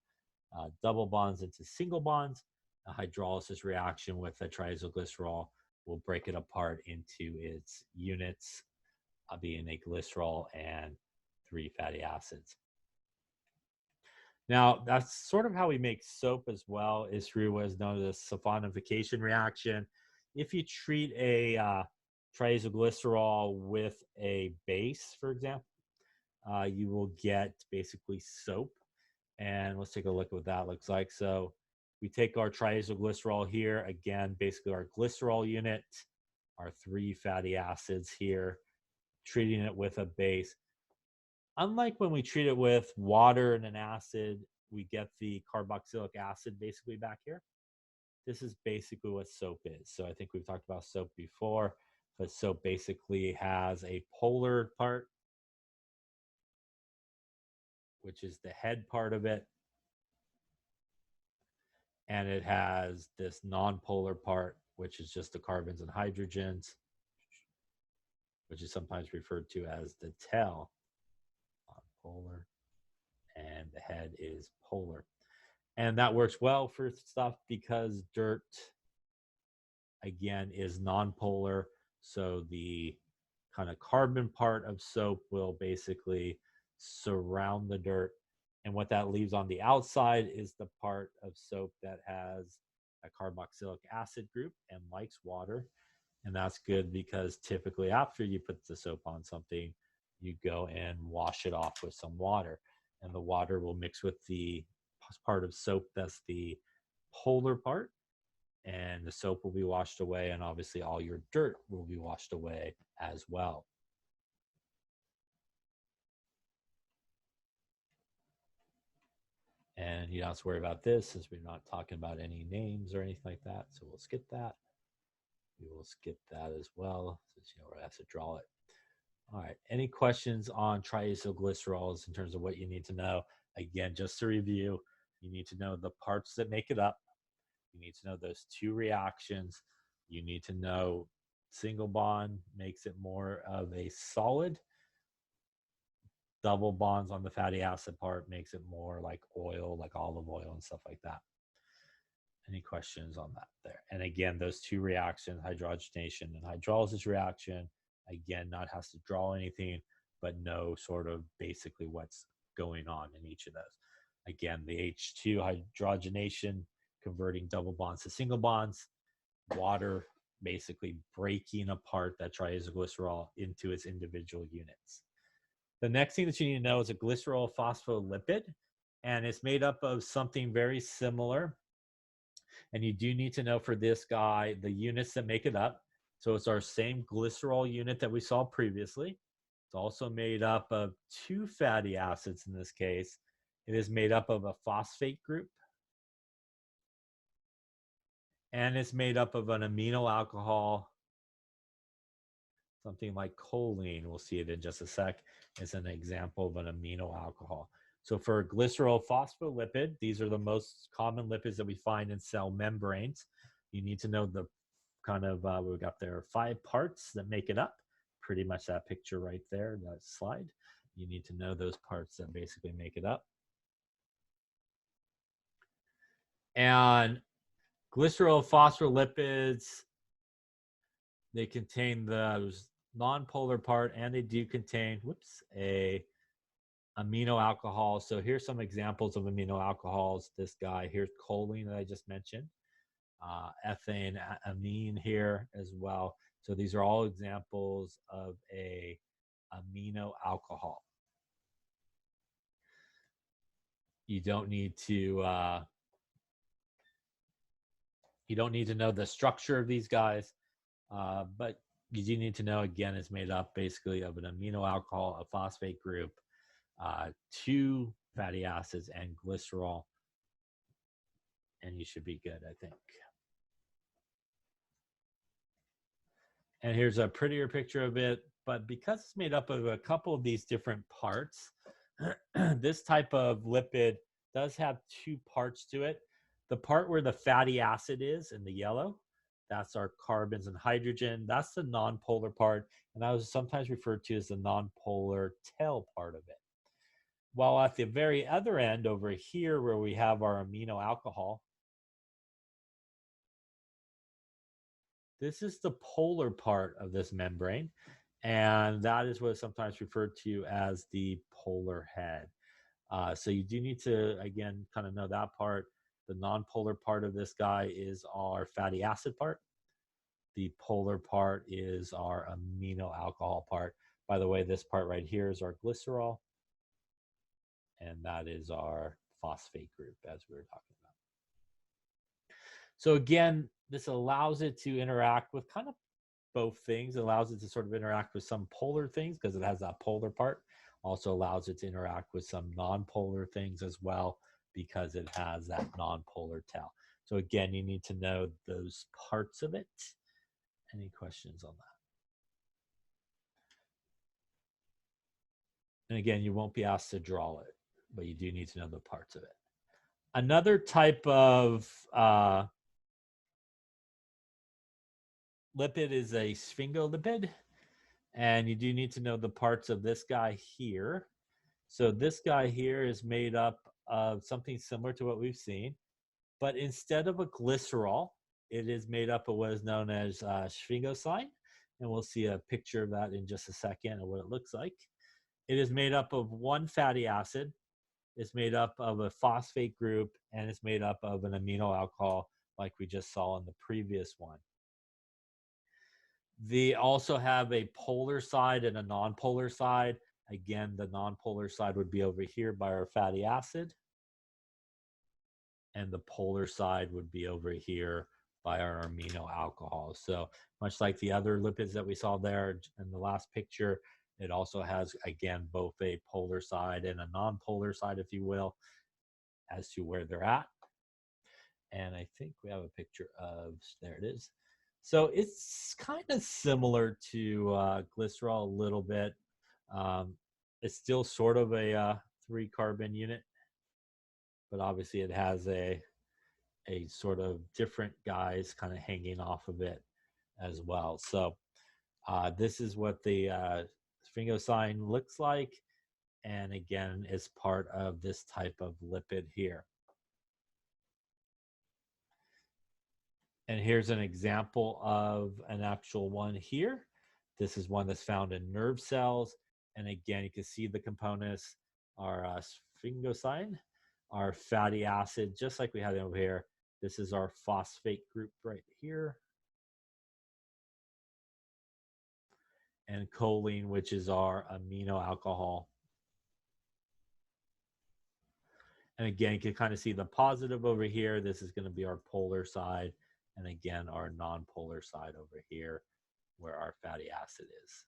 double bonds into single bonds. A hydrolysis reaction with a triacylglycerol will break it apart into its units, being a glycerol and 3 fatty acids. Now, that's sort of how we make soap as well, is through what is known as a sulfonification reaction. If you treat a triacylglycerol with a base, for example, you will get basically soap. And let's take a look at what that looks like. So We take our triacylglycerol here, again, basically our glycerol unit, our 3 fatty acids here, treating it with a base. Unlike when we treat it with water and an acid, we get the carboxylic acid basically back here. This is basically what soap is. So I think we've talked about soap before, but soap basically has a polar part, which is the head part of it. And it has this non-polar part, which is just the carbons and hydrogens, which is sometimes referred to as the tail, non-polar, and the head is polar. And that works well for stuff because dirt, again, is non-polar. So the kind of carbon part of soap will basically surround the dirt. And what that leaves on the outside is the part of soap that has a carboxylic acid group and likes water. And that's good because typically after you put the soap on something, you go and wash it off with some water. And the water will mix with the part of soap that's the polar part. And the soap will be washed away. And obviously all your dirt will be washed away as well. And you don't have to worry about this since we're not talking about any names or anything like that. So we'll skip that. We will skip that as well since you know where I have to draw it. All right. Any questions on triacylglycerols in terms of what you need to know? Again, just to review, you need to know the parts that make it up. You need to know those 2 reactions. You need to know single bond makes it more of a solid. Double bonds on the fatty acid part makes it more like oil, like olive oil and stuff like that. Any questions on that there? And again, those 2 reactions, hydrogenation and hydrolysis reaction, again, not has to draw anything, but know sort of basically what's going on in each of those. Again, the H2 hydrogenation, converting double bonds to single bonds, water basically breaking apart that triacylglycerol into its individual units. The next thing that you need to know is a glycerophospholipid, and it's made up of something very similar. And you do need to know for this guy the units that make it up. So it's our same glycerol unit that we saw previously. It's also made up of 2 fatty acids in this case. It is made up of a phosphate group. And it's made up of an amino alcohol, something like choline. We'll see it in just a sec. It's an example of an amino alcohol. So for a glycerophospholipid, these are the most common lipids that we find in cell membranes. You need to know the kind of, we've got there 5 parts that make it up. Pretty much that picture right there, that slide. You need to know those parts that basically make it up. And glycerophospholipids, they contain the non-polar part, and they do contain, a amino alcohol. So here's some examples of amino alcohols. This guy here's choline that I just mentioned, ethane, amine here as well. So these are all examples of a amino alcohol. You don't need to know the structure of these guys, but you do need to know, again, it's made up basically of an amino alcohol, a phosphate group, 2 fatty acids, and glycerol, and you should be good, I think. And here's a prettier picture of it, but because it's made up of a couple of these different parts, this type of lipid does have 2 parts to it. The part where the fatty acid is in the yellow, that's our carbons and hydrogen. That's the non-polar part, and that was sometimes referred to as the non-polar tail part of it. While at the very other end over here where we have our amino alcohol, this is the polar part of this membrane, and that is what is sometimes referred to as the polar head. So you do need to, again, kind of know that part. The non-polar part of this guy is our fatty acid part. The polar part is our amino alcohol part. By the way, this part right here is our glycerol, and that is our phosphate group, as we were talking about. So again, this allows it to interact with kind of both things. It allows it to sort of interact with some polar things because it has that polar part. Also allows it to interact with some non-polar things as well because it has that non-polar tail. So again, you need to know those parts of it. Any questions on that? And again, you won't be asked to draw it, but you do need to know the parts of it. Another type of lipid is a sphingolipid, and you do need to know the parts of this guy here. So this guy here is made up of something similar to what we've seen, but instead of a glycerol, it is made up of what is known as sphingosine, and we'll see a picture of that in just a second of what it looks like. It is made up of one fatty acid, it's made up of a phosphate group, and it's made up of an amino alcohol like we just saw in the previous one. They also have a polar side and a non-polar side. Again, the non-polar side would be over here by our fatty acid, and the polar side would be over here by our amino alcohol. So much like the other lipids that we saw there in the last picture, it also has, again, both a polar side and a non-polar side, if you will, as to where they're at. And I think we have a picture of, there it is. So it's kind of similar to glycerol a little bit. It's still sort of a 3-carbon unit, but obviously it has a sort of different guys kind of hanging off of it as well. So this is what the sphingosine looks like, and again is part of this type of lipid here. And here's an example of an actual one here. This is one that's found in nerve cells, and again you can see the components are sphingosine, our fatty acid, just like we had over here. This is our phosphate group right here, and choline, which is our amino alcohol. And again, you can kind of see the positive over here. This is going to be our polar side, and again, our non-polar side over here, where our fatty acid is.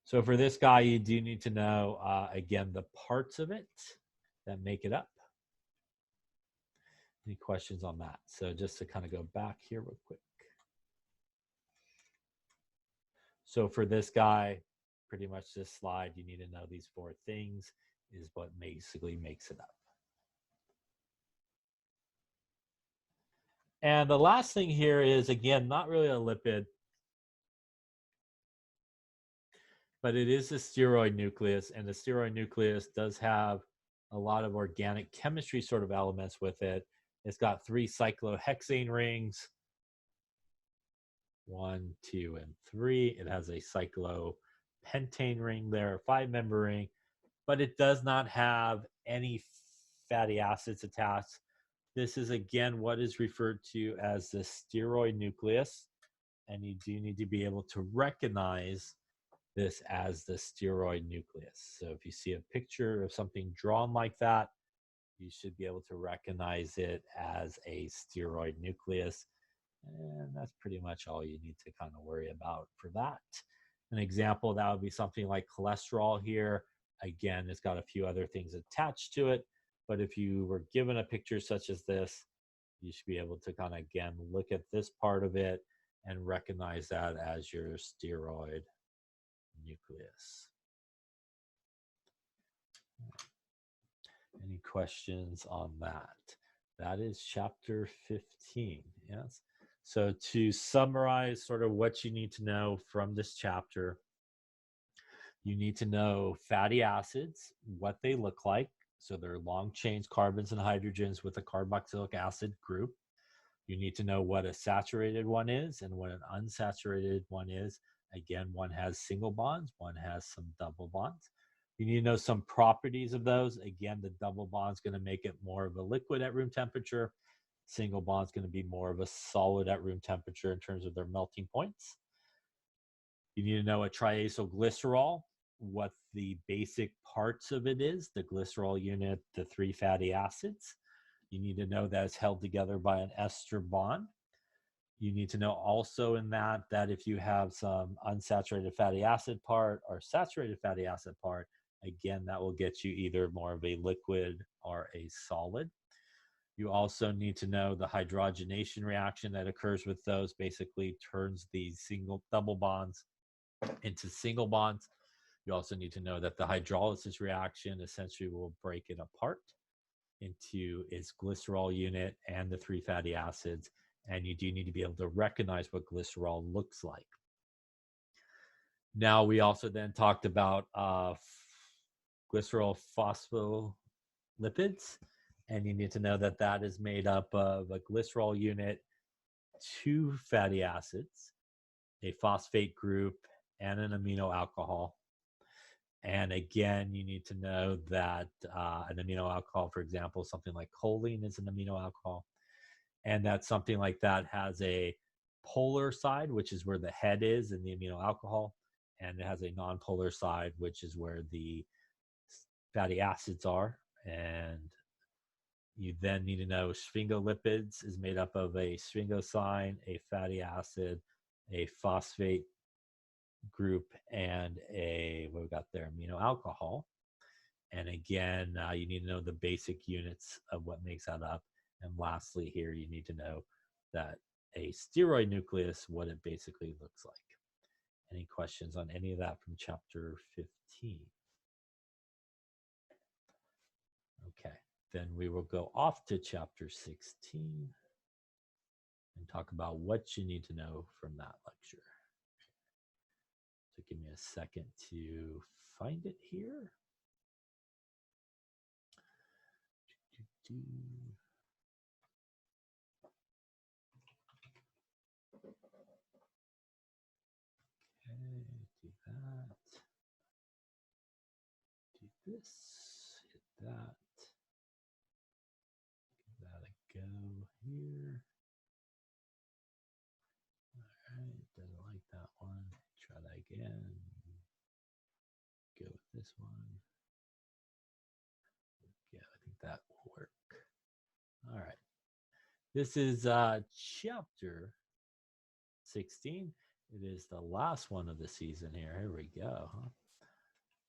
So for this guy, you do need to know, again, the parts of it that make it up. Any questions on that? So just to kind of go back here real quick. So for this guy, pretty much this slide, you need to know these 4 things is what basically makes it up. And the last thing here is, again, not really a lipid, but it is a steroid nucleus, and the steroid nucleus does have a lot of organic chemistry sort of elements with it. It's got 3 cyclohexane rings, 1, 2, and 3. It has a cyclopentane ring there, a 5-member ring, but it does not have any fatty acids attached. This is, again, what is referred to as the steroid nucleus, and you do need to be able to recognize this as the steroid nucleus. So if you see a picture of something drawn like that, you should be able to recognize it as a steroid nucleus. And that's pretty much all you need to kind of worry about for that. An example of that would be something like cholesterol here. Again, it's got a few other things attached to it, but if you were given a picture such as this, you should be able to kind of, again, look at this part of it and recognize that as your steroid nucleus. Any questions on that? That is chapter 15. Yes. So to summarize sort of what you need to know from this chapter, you need to know fatty acids, what they look like. So they're long chains, carbons and hydrogens with a carboxylic acid group. You need to know what a saturated one is and what an unsaturated one is. Again, one has single bonds, one has some double bonds. You need to know some properties of those. Again, the double bond is going to make it more of a liquid at room temperature. Single bond is going to be more of a solid at room temperature in terms of their melting points. You need to know a triacylglycerol, what the basic parts of it is, the glycerol unit, the 3 fatty acids. You need to know that it's held together by an ester bond. You need to know also in that if you have some unsaturated fatty acid part or saturated fatty acid part, again, that will get you either more of a liquid or a solid. You also need to know the hydrogenation reaction that occurs with those, basically turns these double bonds into single bonds. You also need to know that the hydrolysis reaction essentially will break it apart into its glycerol unit and the 3 fatty acids. And you do need to be able to recognize what glycerol looks like. Now, we also then talked about glycerophospholipids, and you need to know that that is made up of a glycerol unit, 2 fatty acids, a phosphate group, and an amino alcohol. And again, you need to know that an amino alcohol, for example, something like choline is an amino alcohol, and that something like that has a polar side, which is where the head is in the amino alcohol, and it has a non-polar side, which is where the fatty acids are. And you then need to know sphingolipids is made up of a sphingosine, a fatty acid, a phosphate group, and a, what we got there, amino alcohol. And again, you need to know the basic units of what makes that up. And lastly, here you need to know that a steroid nucleus, what it basically looks like. Any questions on any of that from chapter 15? Okay, then we will go off to chapter 16 and talk about what you need to know from that lecture. So give me a second to find it here. Okay, do that. Do this, hit that. Give that a go here. All right, doesn't like that one. Try that again. Go with this one. Yeah, I think that will work. All right. This is chapter 16. It is the last one of the season here. Here we go. All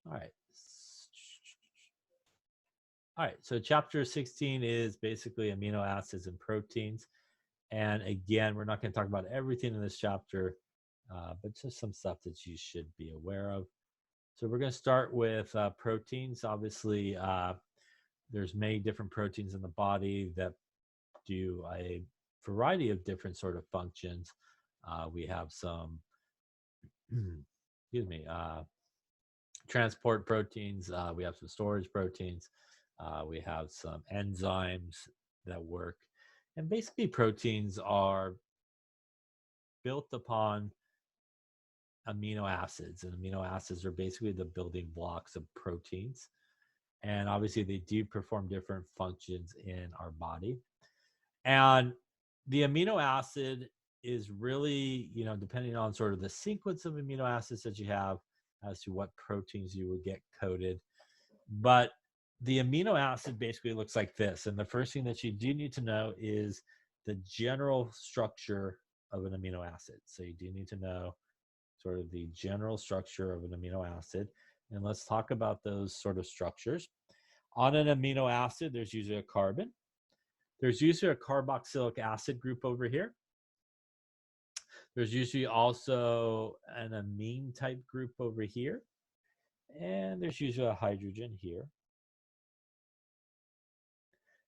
right. All right. So chapter 16 is basically amino acids and proteins. And again, we're not going to talk about everything in this chapter, but just some stuff that you should be aware of. So we're going to start with proteins. Obviously, there's many different proteins in the body that do a variety of different sort of functions. We have some, excuse me, transport proteins. We have some storage proteins. We have some enzymes that work. And basically, proteins are built upon amino acids. And amino acids are basically the building blocks of proteins. And obviously, they do perform different functions in our body. And the amino acid is really, depending on sort of the sequence of amino acids that you have as to what proteins you would get coded. But the amino acid basically looks like this. And the first thing that you do need to know is the general structure of an amino acid. So you do need to know sort of the general structure of an amino acid. And let's talk about those sort of structures. On an amino acid, there's usually a carbon. There's usually a carboxylic acid group over here. There's usually also an amine type group over here. And there's usually a hydrogen here.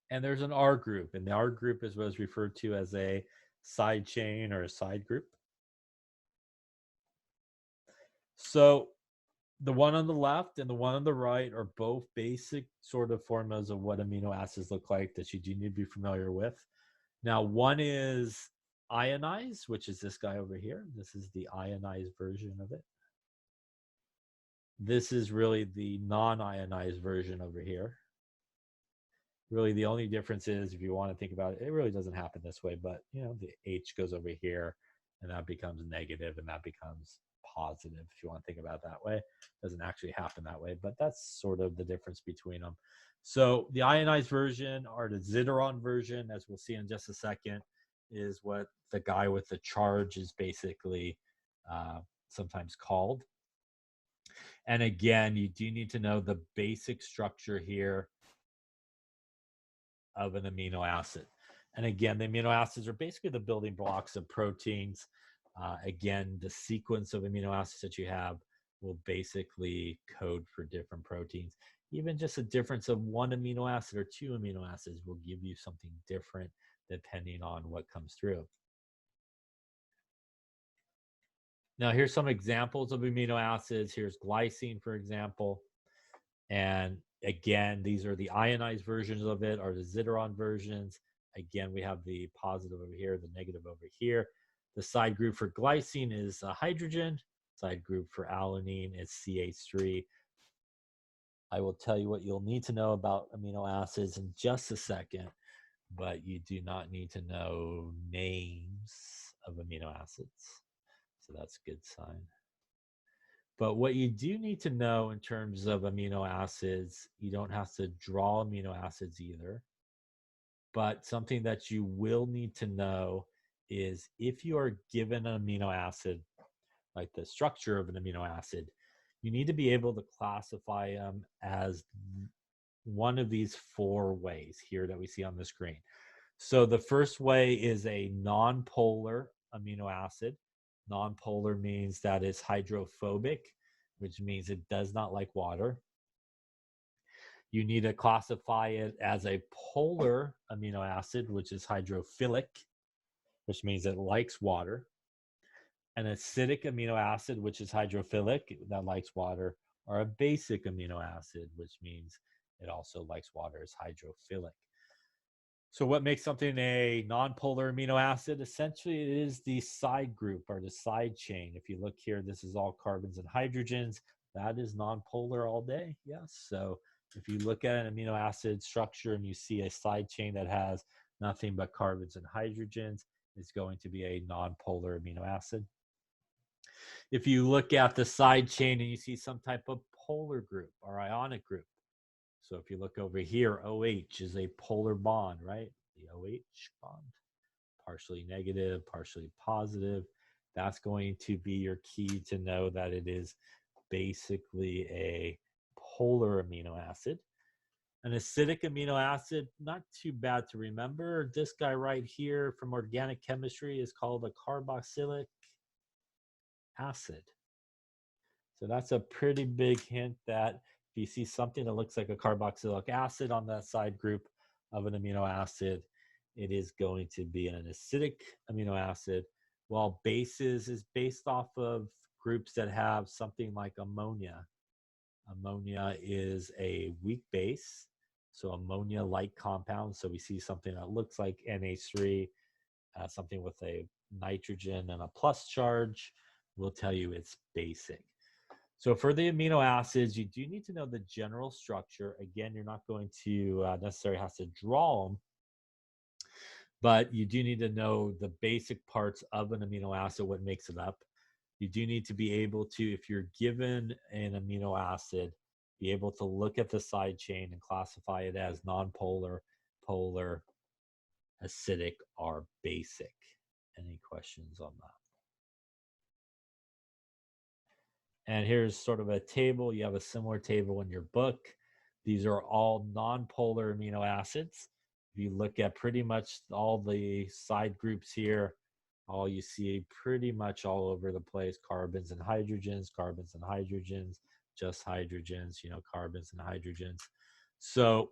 And there's an R group. And the R group is what is referred to as a side chain or a side group. So the one on the left and the one on the right are both basic sort of formulas of what amino acids look like that you do need to be familiar with. Now, one is ionized, which is this guy over here. This is the ionized version of it. This is really the non-ionized version over here. Really, the only difference is, if you want to think about it, it really doesn't happen this way, but the H goes over here, and that becomes negative, and that becomes positive, if you want to think about it that way. It doesn't actually happen that way, but that's sort of the difference between them. So the ionized version, or the Zitteron version, as we'll see in just a second, is what the guy with the charge is basically sometimes called. And again, you do need to know the basic structure here of an amino acid. And again, the amino acids are basically the building blocks of proteins. Again, the sequence of amino acids that you have will basically code for different proteins. Even just a difference of one amino acid or two amino acids will give you something different depending on what comes through. Now, here's some examples of amino acids. Here's glycine, for example. And again, these are the ionized versions of it, or the Zitteron versions. Again, we have the positive over here, the negative over here. The side group for glycine is hydrogen. Side group for alanine is CH3. I will tell you what you'll need to know about amino acids in just a second, but you do not need to know names of amino acids. So that's a good sign. But what you do need to know in terms of amino acids, you don't have to draw amino acids either. But something that you will need to know is if you are given an amino acid, like the structure of an amino acid, you need to be able to classify them as one of these four ways here that we see on the screen. So the first way is a nonpolar amino acid. Nonpolar means that it's hydrophobic, which means it does not like water. You need to classify it as a polar amino acid, which is hydrophilic, which means it likes water. An acidic amino acid, which is hydrophilic, that likes water, or a basic amino acid, which means it also likes water, is hydrophilic. So what makes something a nonpolar amino acid? Essentially, it is the side group or the side chain. If you look here, this is all carbons and hydrogens. That is nonpolar all day, yes. So if you look at an amino acid structure and you see a side chain that has nothing but carbons and hydrogens, it's going to be a nonpolar amino acid. If you look at the side chain and you see some type of polar group or ionic group, so if you look over here, OH is a polar bond, right? The OH bond, partially negative, partially positive. That's going to be your key to know that it is basically a polar amino acid. An acidic amino acid, not too bad to remember. This guy right here from organic chemistry is called a carboxylic acid. So that's a pretty big hint that if you see something that looks like a carboxylic acid on that side group of an amino acid, it is going to be an acidic amino acid, while bases is based off of groups that have something like ammonia. Ammonia is a weak base, so ammonia-like compound. So we see something that looks like NH3, something with a nitrogen and a plus charge, will tell you it's basic. So for the amino acids, you do need to know the general structure. Again, you're not going to necessarily have to draw them, but you do need to know the basic parts of an amino acid, what makes it up. You do need to be able to, if you're given an amino acid, be able to look at the side chain and classify it as nonpolar, polar, acidic, or basic. Any questions on that? And here's sort of a table. You have a similar table in your book. These are all nonpolar amino acids. If you look at pretty much all the side groups here, all you see pretty much all over the place, carbons and hydrogens, just hydrogens, carbons and hydrogens. So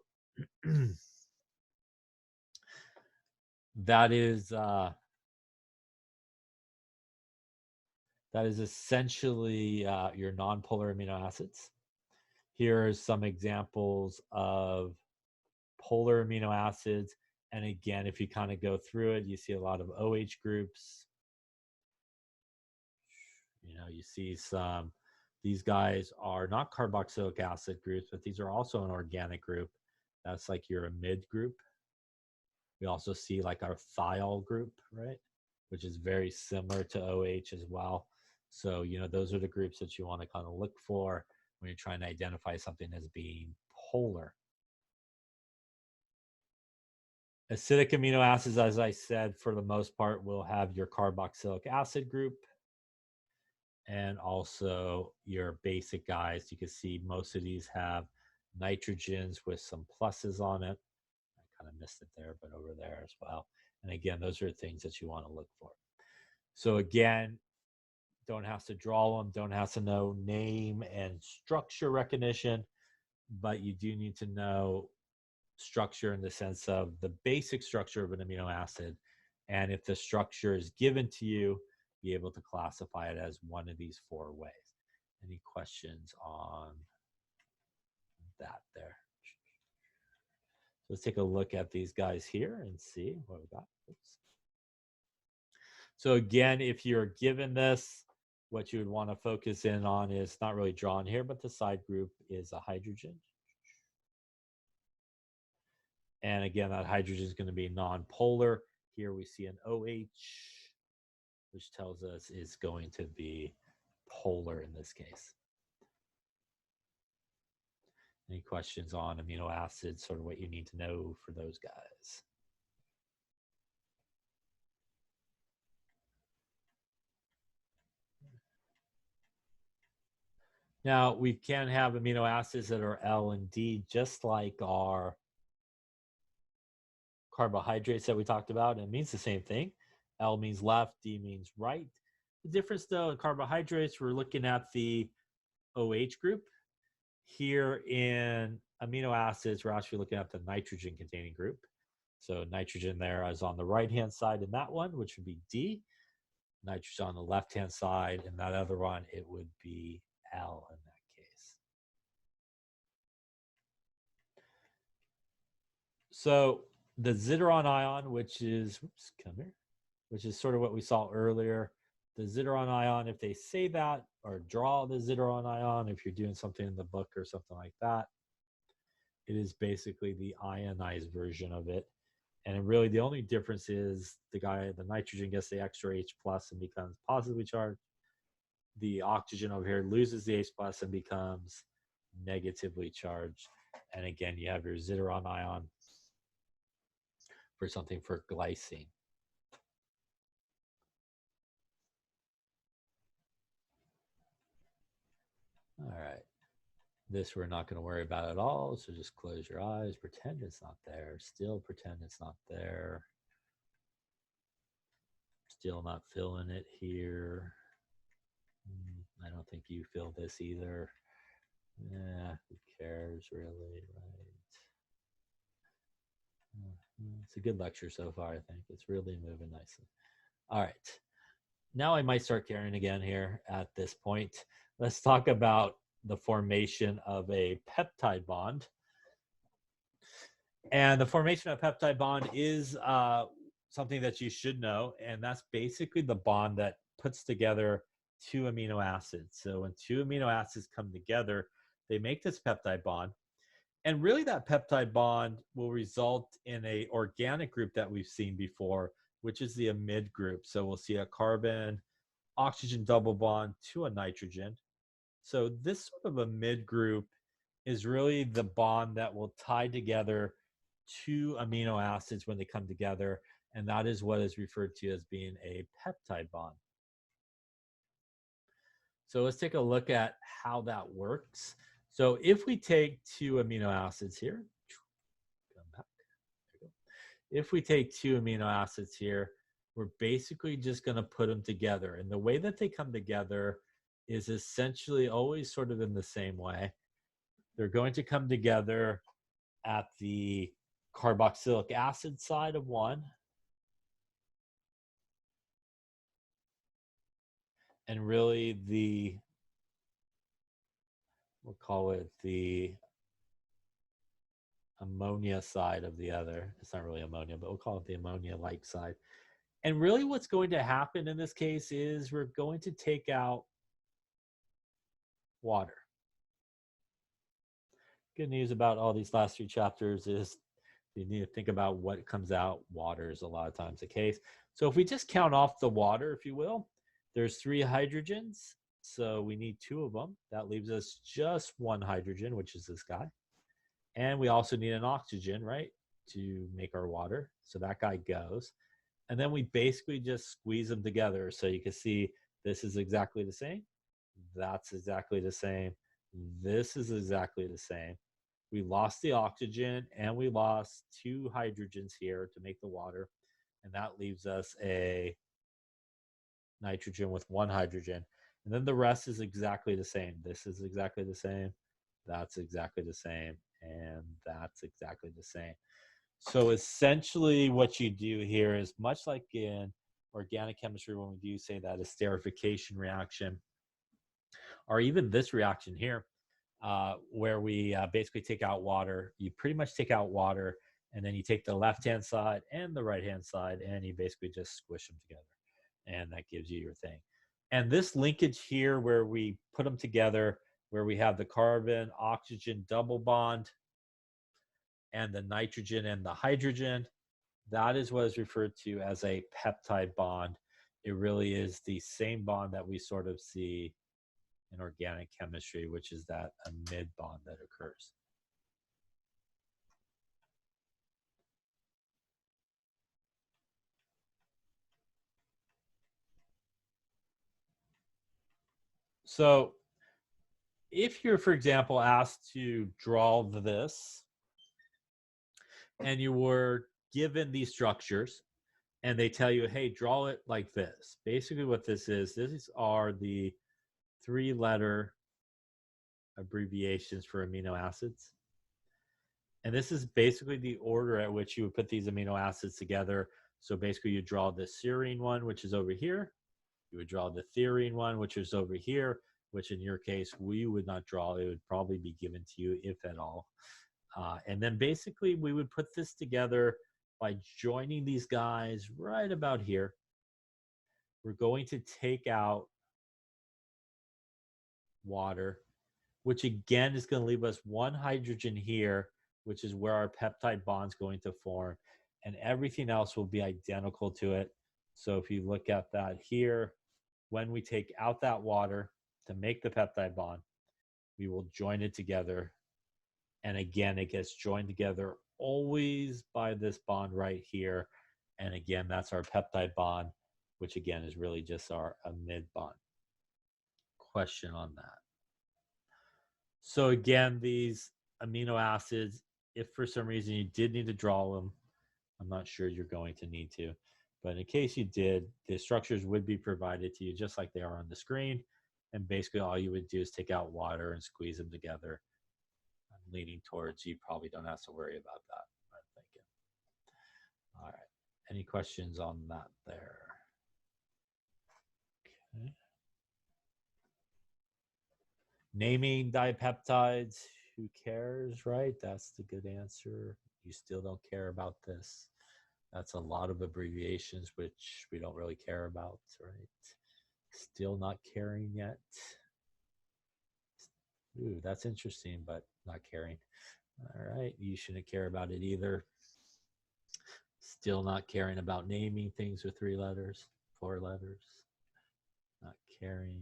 that is essentially your nonpolar amino acids. Here are some examples of polar amino acids. And again, if you kind of go through it, you see a lot of OH groups. You see some, these guys are not carboxylic acid groups, but these are also an organic group. That's like your amide group. We also see like our thiol group, right? Which is very similar to OH as well. So, you know, those are the groups that you want to kind of look for when you're trying to identify something as being polar. Acidic amino acids, as I said, for the most part, will have your carboxylic acid group and also your basic guys. You can see most of these have nitrogens with some pluses on it. I kind of missed it there, but over there as well. And again, those are things that you want to look for. So again, don't have to draw them, don't have to know name and structure recognition, but you do need to know structure in the sense of the basic structure of an amino acid. And if the structure is given to you, be able to classify it as one of these 4 ways. Any questions on that there? So let's take a look at these guys here and see what we got. Oops. So again, if you're given this, what you would want to focus in on is not really drawn here, but the side group is a hydrogen. And again, that hydrogen is going to be non-polar. Here we see an OH, which tells us is going to be polar in this case. Any questions on amino acids, sort of what you need to know for those guys? Now, we can have amino acids that are L and D, just like our carbohydrates that we talked about. It means the same thing. L means left, D means right. The difference, though, in carbohydrates, we're looking at the OH group. Here in amino acids, we're actually looking at the nitrogen-containing group. So nitrogen there is on the right-hand side in that one, which would be D. Nitrogen on the left-hand side, and that other one, it would be L in that case. So the Zitteron ion, which is, oops, come here, which is sort of what we saw earlier. The Zitteron ion, if they say that or draw the Zitteron ion, if you're doing something in the book or something like that, it is basically the ionized version of it. And really the only difference is the nitrogen gets the extra H plus and becomes positively charged. The oxygen over here loses the H plus and becomes negatively charged. And again, you have your Zitteron ion for something for glycine. All right. This we're not going to worry about at all. So just close your eyes, pretend it's not there. Still pretend it's not there. Still not feeling it here. I don't think you feel this either. Yeah, who cares really, right? It's a good lecture so far, I think. It's really moving nicely. All right. Now I might start caring again here at this point. Let's talk about the formation of a peptide bond. And the formation of a peptide bond is something that you should know, and that's basically the bond that puts together 2 amino acids. So when 2 amino acids come together, they make this peptide bond. And really that peptide bond will result in an organic group that we've seen before, which is the amide group. So we'll see a carbon, oxygen double bond to a nitrogen. So this sort of amide group is really the bond that will tie together 2 amino acids when they come together. And that is what is referred to as being a peptide bond. So let's take a look at how that works. So if we take 2 amino acids here, come back, there we go. If we take 2 amino acids here, we're basically just going to put them together. And the way that they come together is essentially always sort of in the same way. They're going to come together at the carboxylic acid side of one. And really we'll call it the ammonia side of the other. It's not really ammonia, but we'll call it the ammonia-like side. And really what's going to happen in this case is we're going to take out water. Good news about all these last 3 chapters is you need to think about what comes out. Water is a lot of times the case. So if we just count off the water, if you will, There's 3 hydrogens, so we need 2 of them. That leaves us just 1 hydrogen, which is this guy. And we also need an oxygen, right, to make our water. So that guy goes. And then we basically just squeeze them together. So you can see this is exactly the same. That's exactly the same. This is exactly the same. We lost the oxygen and we lost 2 hydrogens here to make the water. And that leaves us a nitrogen with 1 hydrogen. And then the rest is exactly the same. This is exactly the same. That's exactly the same. And that's exactly the same. So essentially what you do here is much like in organic chemistry when we do say that esterification reaction, or even this reaction here, where we basically take out water. You pretty much take out water, and then you take the left-hand side and the right-hand side, and you basically just squish them together. And that gives you your thing. And this linkage here where we put them together, where we have the carbon, oxygen double bond, and the nitrogen and the hydrogen, that is what is referred to as a peptide bond. It really is the same bond that we sort of see in organic chemistry, which is that amide bond that occurs. So if you're, for example, asked to draw this and you were given these structures and they tell you, hey, draw it like this. Basically what this is, these are the 3-letter abbreviations for amino acids. And this is basically the order at which you would put these amino acids together. So basically you draw the serine one, which is over here. You would draw the thirine one, which is over here, which in your case, we would not draw. It would probably be given to you, if at all. And then basically we would put this together by joining these guys right about here. We're going to take out water, which again is going to leave us 1 hydrogen here, which is where our peptide bond's going to form. And everything else will be identical to it. So if you look at that here, when we take out that water to make the peptide bond, we will join it together. And again, it gets joined together always by this bond right here. And again, that's our peptide bond, which again is really just our amide bond. Question on that. So again, these amino acids, if for some reason you did need to draw them, I'm not sure you're going to need to, but in case you did, the structures would be provided to you just like they are on the screen. And basically all you would do is take out water and squeeze them together. I'm leaning towards you probably don't have to worry about that, I'm thinking. All right, any questions on that there? Okay. Naming dipeptides, who cares, right? That's the good answer. You still don't care about this. That's a lot of abbreviations, which we don't really care about, right? Still not caring yet. Ooh, that's interesting, but not caring. All right, you shouldn't care about it either. Still not caring about naming things with 3 letters, 4 letters. Not caring.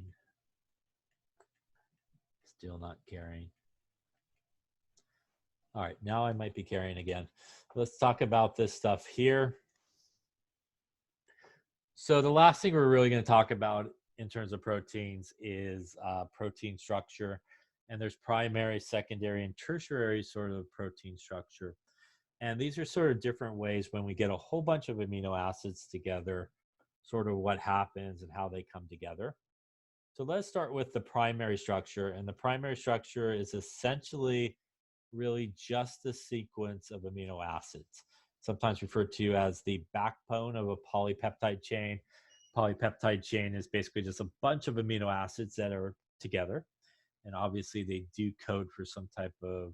Still not caring. All right, now I might be caring again. Let's talk about this stuff here. So the last thing we're really going to talk about in terms of proteins is protein structure. And there's primary, secondary, and tertiary sort of protein structure. And these are sort of different ways when we get a whole bunch of amino acids together, sort of what happens and how they come together. So let's start with the primary structure. And the primary structure is essentially really just a sequence of amino acids, sometimes referred to as the backbone of a polypeptide chain. Polypeptide chain is basically just a bunch of amino acids that are together. And obviously they do code for some type of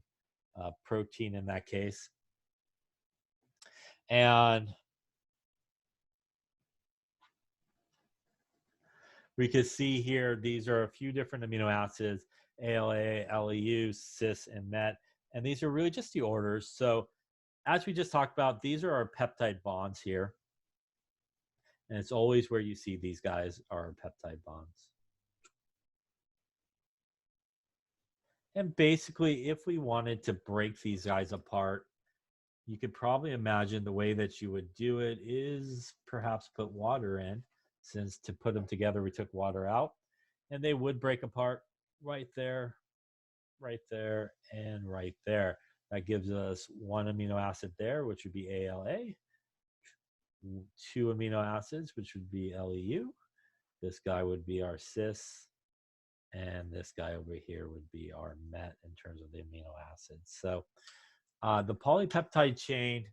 protein in that case. And we can see here, these are a few different amino acids, ALA, LEU, cis, and MET. And these are really just the orders. So as we just talked about, these are our peptide bonds here. And it's always where you see these guys are peptide bonds. And basically, if we wanted to break these guys apart, you could probably imagine the way that you would do it is perhaps put water in, since to put them together, we took water out, and they would break apart right there, and right there. That gives us one amino acid there, which would be ALA, two amino acids, which would be LEU. This guy would be our cis, and this guy over here would be our met in terms of the amino acids. So the polypeptide chain,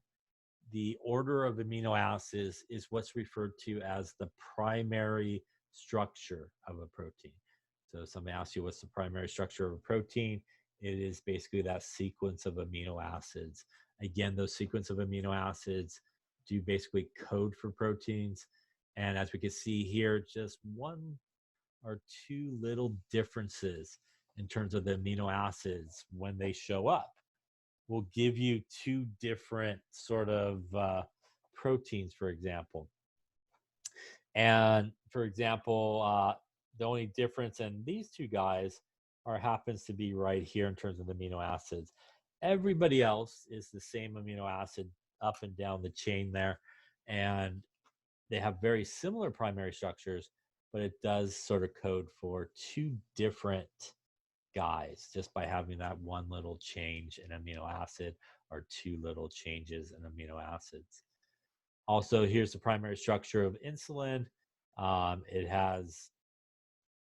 the order of amino acids is what's referred to as the primary structure of a protein. So if somebody asks you what's the primary structure of a protein, it is basically that sequence of amino acids. Again, those sequence of amino acids do basically code for proteins. And as we can see here, just one or two little differences in terms of the amino acids when they show up will give you two different sort of proteins, for example. And for example, the only difference in these two guys happens to be right here in terms of the amino acids. Everybody else is the same amino acid up and down the chain there, and they have very similar primary structures, but it does sort of code for two different guys just by having that one little change in amino acid or two little changes in amino acids. Also, here's the primary structure of insulin. It has,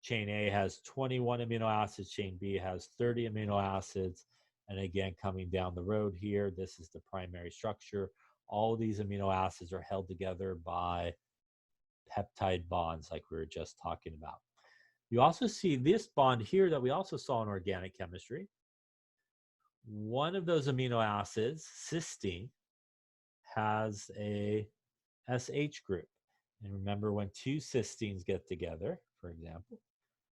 chain A has 21 amino acids, chain B has 30 amino acids. And again, coming down the road here, this is the primary structure. All of these amino acids are held together by peptide bonds like we were just talking about. You also see this bond here that we also saw in organic chemistry. One of those amino acids, cysteine, has a SH group. And remember, when two cysteines get together, for example,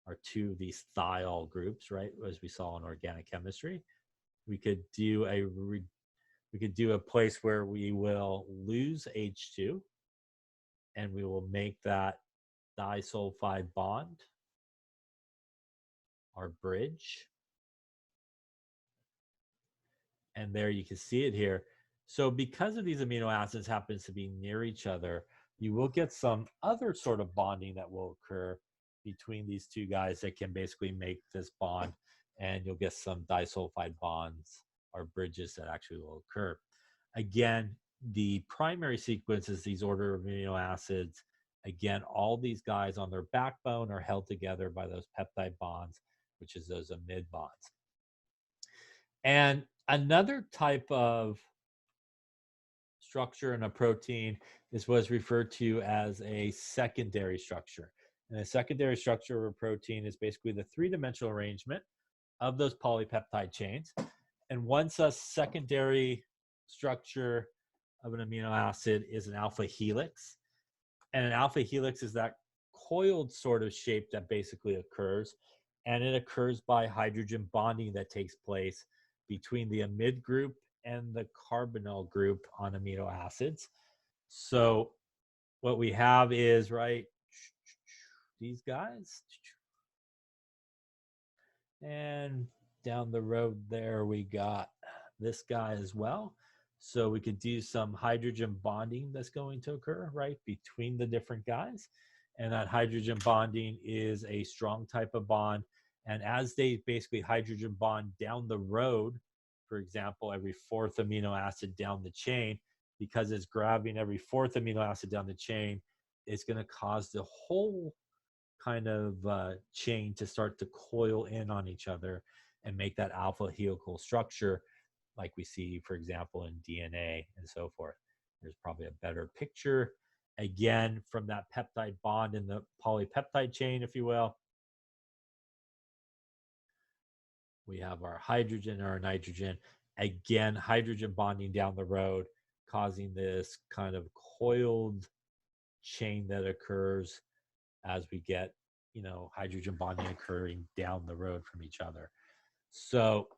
or two of these thiol groups, right, as we saw in organic chemistry, we could do a place where we will lose H2 and we will make that disulfide bond, our bridge. And there you can see it here. So because of these amino acids happens to be near each other, you will get some other sort of bonding that will occur between these two guys that can basically make this bond, and you'll get some disulfide bonds or bridges that actually will occur. Again, the primary sequence is these order of amino acids. Again, all these guys on their backbone are held together by those peptide bonds, which is those amide bonds. And another type of structure in a protein is what's referred to as a secondary structure. And a secondary structure of a protein is basically the three-dimensional arrangement of those polypeptide chains. And once a secondary structure of an amino acid is an alpha helix, and an alpha helix is that coiled sort of shape that basically occurs, and it occurs by hydrogen bonding that takes place between the amide group and the carbonyl group on amino acids. So what we have is, right, these guys, and down the road there we got this guy as well. So we could do some hydrogen bonding that's going to occur, right, between the different guys. And that hydrogen bonding is a strong type of bond. And as they basically hydrogen bond down the road, for example, every fourth amino acid down the chain, because it's grabbing every fourth amino acid down the chain, it's going to cause the whole kind of chain to start to coil in on each other and make that alpha helical structure like we see, for example, in DNA and so forth. There's probably a better picture, again, from that peptide bond in the polypeptide chain, if you will. We have our hydrogen or our nitrogen. Again, hydrogen bonding down the road, causing this kind of coiled chain that occurs as we get, hydrogen bonding occurring down the road from each other. So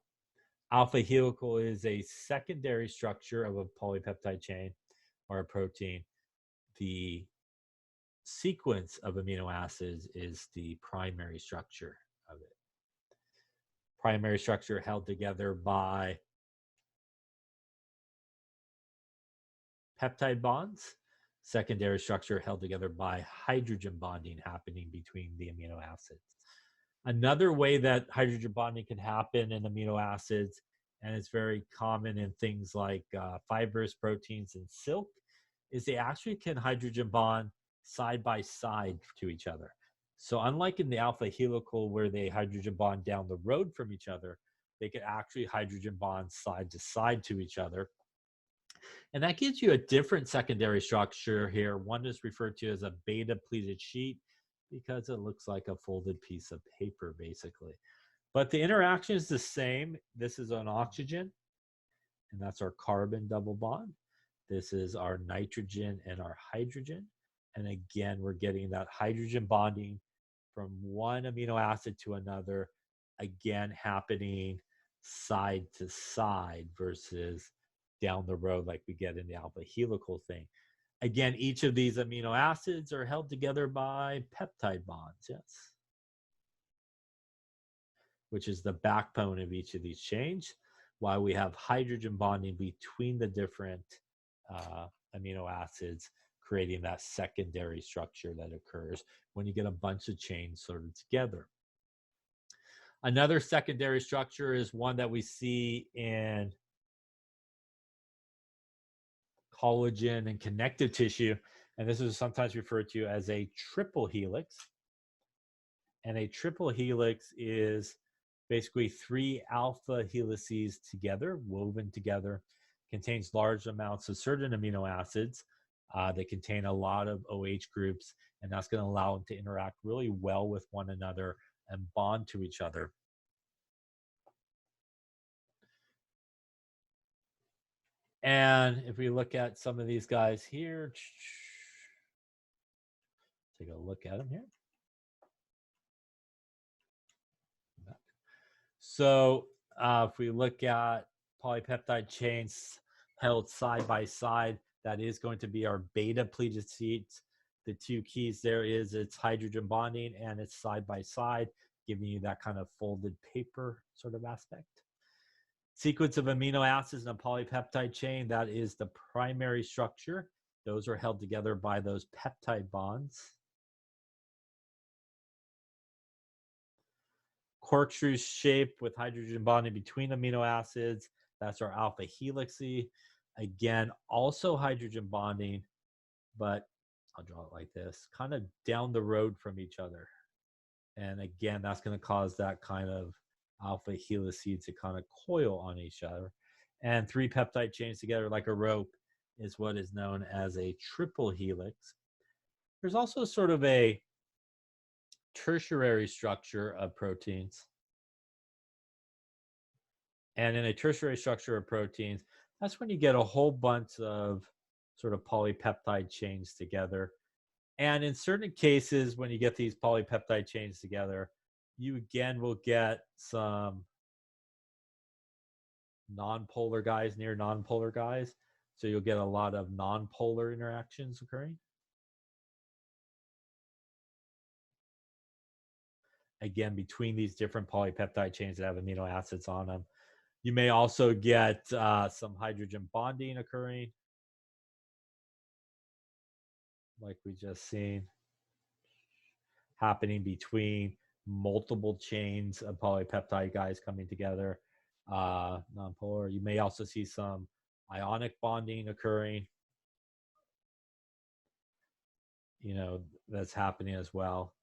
alpha helical is a secondary structure of a polypeptide chain or a protein. The sequence of amino acids is the primary structure of it. Primary structure held together by peptide bonds. Secondary structure held together by hydrogen bonding happening between the amino acids. Another way that hydrogen bonding can happen in amino acids, and it's very common in things like fibers, proteins, and silk, is they actually can hydrogen bond side by side to each other. So unlike in the alpha helical where they hydrogen bond down the road from each other, they can actually hydrogen bond side to side to each other. And that gives you a different secondary structure here. One is referred to as a beta pleated sheet because it looks like a folded piece of paper, basically. But the interaction is the same. This is an oxygen, and that's our carbon double bond. This is our nitrogen and our hydrogen. And again, we're getting that hydrogen bonding from one amino acid to another, again, happening side to side versus down the road like we get in the alpha helical thing. Again, each of these amino acids are held together by peptide bonds, yes, which is the backbone of each of these chains, while we have hydrogen bonding between the different amino acids, creating that secondary structure that occurs when you get a bunch of chains sorted together. Another secondary structure is one that we see in collagen and connective tissue, and this is sometimes referred to as a triple helix. And a triple helix is basically 3 alpha helices together, woven together, contains large amounts of certain amino acids. They contain a lot of OH groups, and that's going to allow them to interact really well with one another and bond to each other. And if we look at some of these guys here, take a look at them here. So if we look at polypeptide chains held side by side, that is going to be our beta pleated sheets. The two keys there is it's hydrogen bonding and it's side by side, giving you that kind of folded paper sort of aspect. Sequence of amino acids in a polypeptide chain, that is the primary structure. Those are held together by those peptide bonds. Corkscrew shape with hydrogen bonding between amino acids, that's our alpha helixy. Again, also hydrogen bonding, but I'll draw it like this, kind of down the road from each other. And again, that's going to cause that kind of alpha helices to kind of coil on each other. And 3 peptide chains together like a rope is what is known as a triple helix. There's also sort of a tertiary structure of proteins. And in a tertiary structure of proteins, that's when you get a whole bunch of sort of polypeptide chains together. And in certain cases, when you get these polypeptide chains together, you again will get some nonpolar guys near nonpolar guys. So you'll get a lot of nonpolar interactions occurring. Again, between these different polypeptide chains that have amino acids on them. You may also get some hydrogen bonding occurring, like we just seen, happening between multiple chains of polypeptide guys coming together, nonpolar. You may also see some ionic bonding occurring, you know, that's happening as well.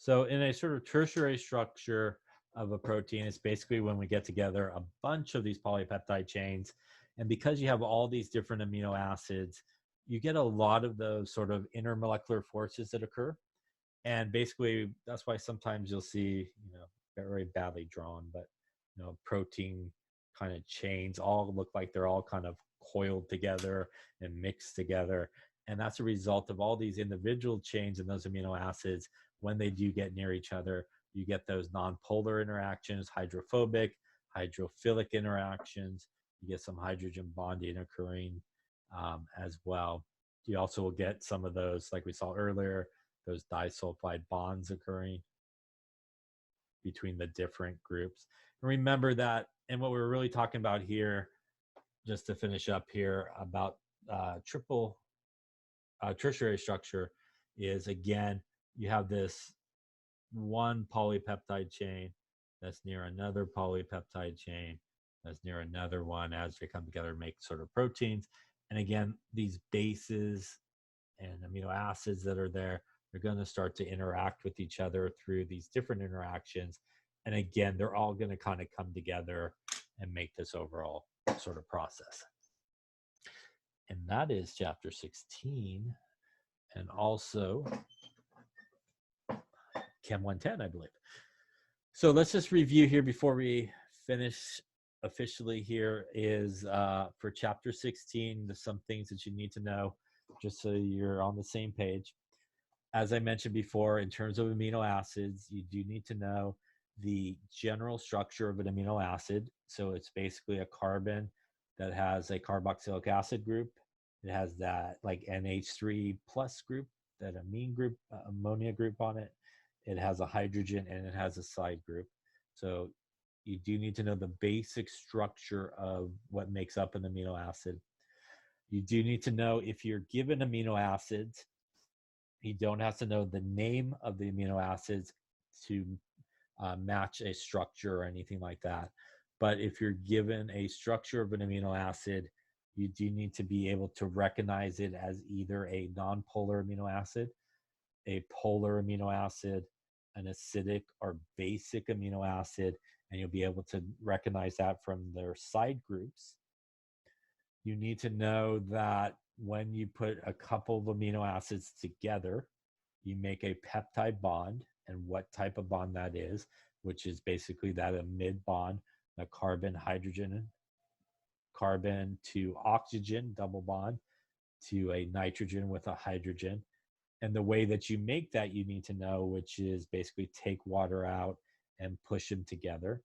So in a sort of tertiary structure of a protein, it's basically when we get together a bunch of these polypeptide chains. And because you have all these different amino acids, you get a lot of those sort of intermolecular forces that occur. And basically, that's why sometimes you'll see, you know, very badly drawn, but, you know, protein kind of chains all look like they're all kind of coiled together and mixed together. And that's a result of all these individual chains in those amino acids. When they do get near each other, you get those nonpolar interactions, hydrophobic, hydrophilic interactions. You get some hydrogen bonding occurring as well. You also will get some of those, like we saw earlier, those disulfide bonds occurring between the different groups. And remember that, and what we're really talking about here, just to finish up here about triple tertiary structure, is again, you have this one polypeptide chain that's near another polypeptide chain that's near another one as they come together and make sort of proteins. And again, these bases and amino acids that are there, they're going to start to interact with each other through these different interactions. And again, they're all going to kind of come together and make this overall sort of process. And that is chapter 16. And also Chem 110, I believe. So let's just review here before we finish officially here is for chapter 16, there's some things that you need to know just so you're on the same page. As I mentioned before, in terms of amino acids, you do need to know the general structure of an amino acid. So it's basically a carbon that has a carboxylic acid group. It has that like NH3 plus group, that amine group, ammonia group on it. It has a hydrogen and it has a side group. So you do need to know the basic structure of what makes up an amino acid. You do need to know if you're given amino acids, you don't have to know the name of the amino acids to match a structure or anything like that. But if you're given a structure of an amino acid, you do need to be able to recognize it as either a non-polar amino acid, a polar amino acid, an acidic or basic amino acid, and you'll be able to recognize that from their side groups. You need to know that when you put a couple of amino acids together, you make a peptide bond, and what type of bond that is, which is basically that amide bond, the carbon, hydrogen, carbon to oxygen, double bond, to a nitrogen with a hydrogen. And the way that you make that, you need to know, which is basically take water out and push them together.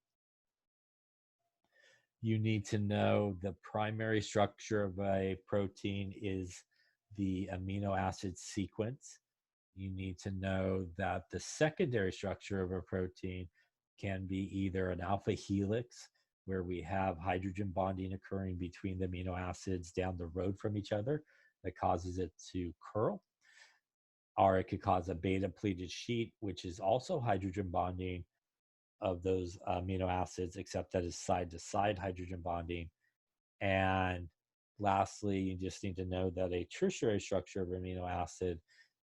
You need to know the primary structure of a protein is the amino acid sequence. You need to know that the secondary structure of a protein can be either an alpha helix, where we have hydrogen bonding occurring between the amino acids down the road from each other that causes it to curl. Or it could cause a beta pleated sheet, which is also hydrogen bonding of those amino acids, except that is side-to-side hydrogen bonding. And lastly, you just need to know that a tertiary structure of amino acid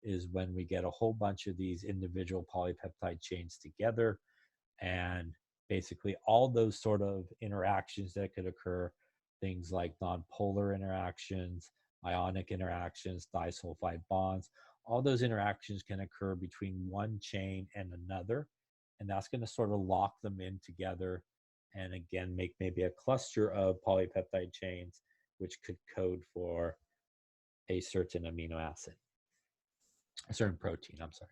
is when we get a whole bunch of these individual polypeptide chains together, and basically all those sort of interactions that could occur, things like non-polar interactions, ionic interactions, disulfide bonds, all those interactions can occur between one chain and another, and that's going to sort of lock them in together and again make maybe a cluster of polypeptide chains which could code for a certain amino acid, a certain protein, I'm sorry.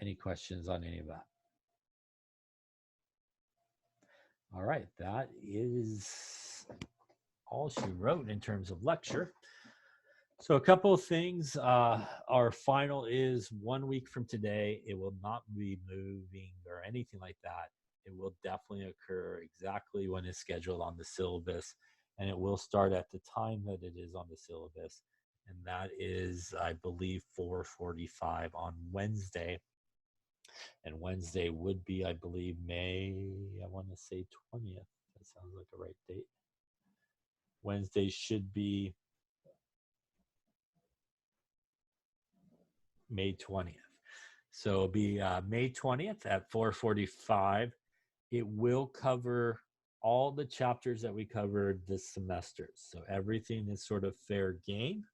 Any questions on any of that? All right, that is all she wrote in terms of lecture. So a couple of things. Our final is 1 week from today. It will not be moving or anything like that. It will definitely occur exactly when it's scheduled on the syllabus, and it will start at the time that it is on the syllabus, and that is, I believe, 4:45 on Wednesday. And Wednesday would be, I believe, May, I want to say 20th. That sounds like a right date. Wednesday should be May 20th. So it'll be May 20th at 4:45. It will cover all the chapters that we covered this semester. So everything is sort of fair game.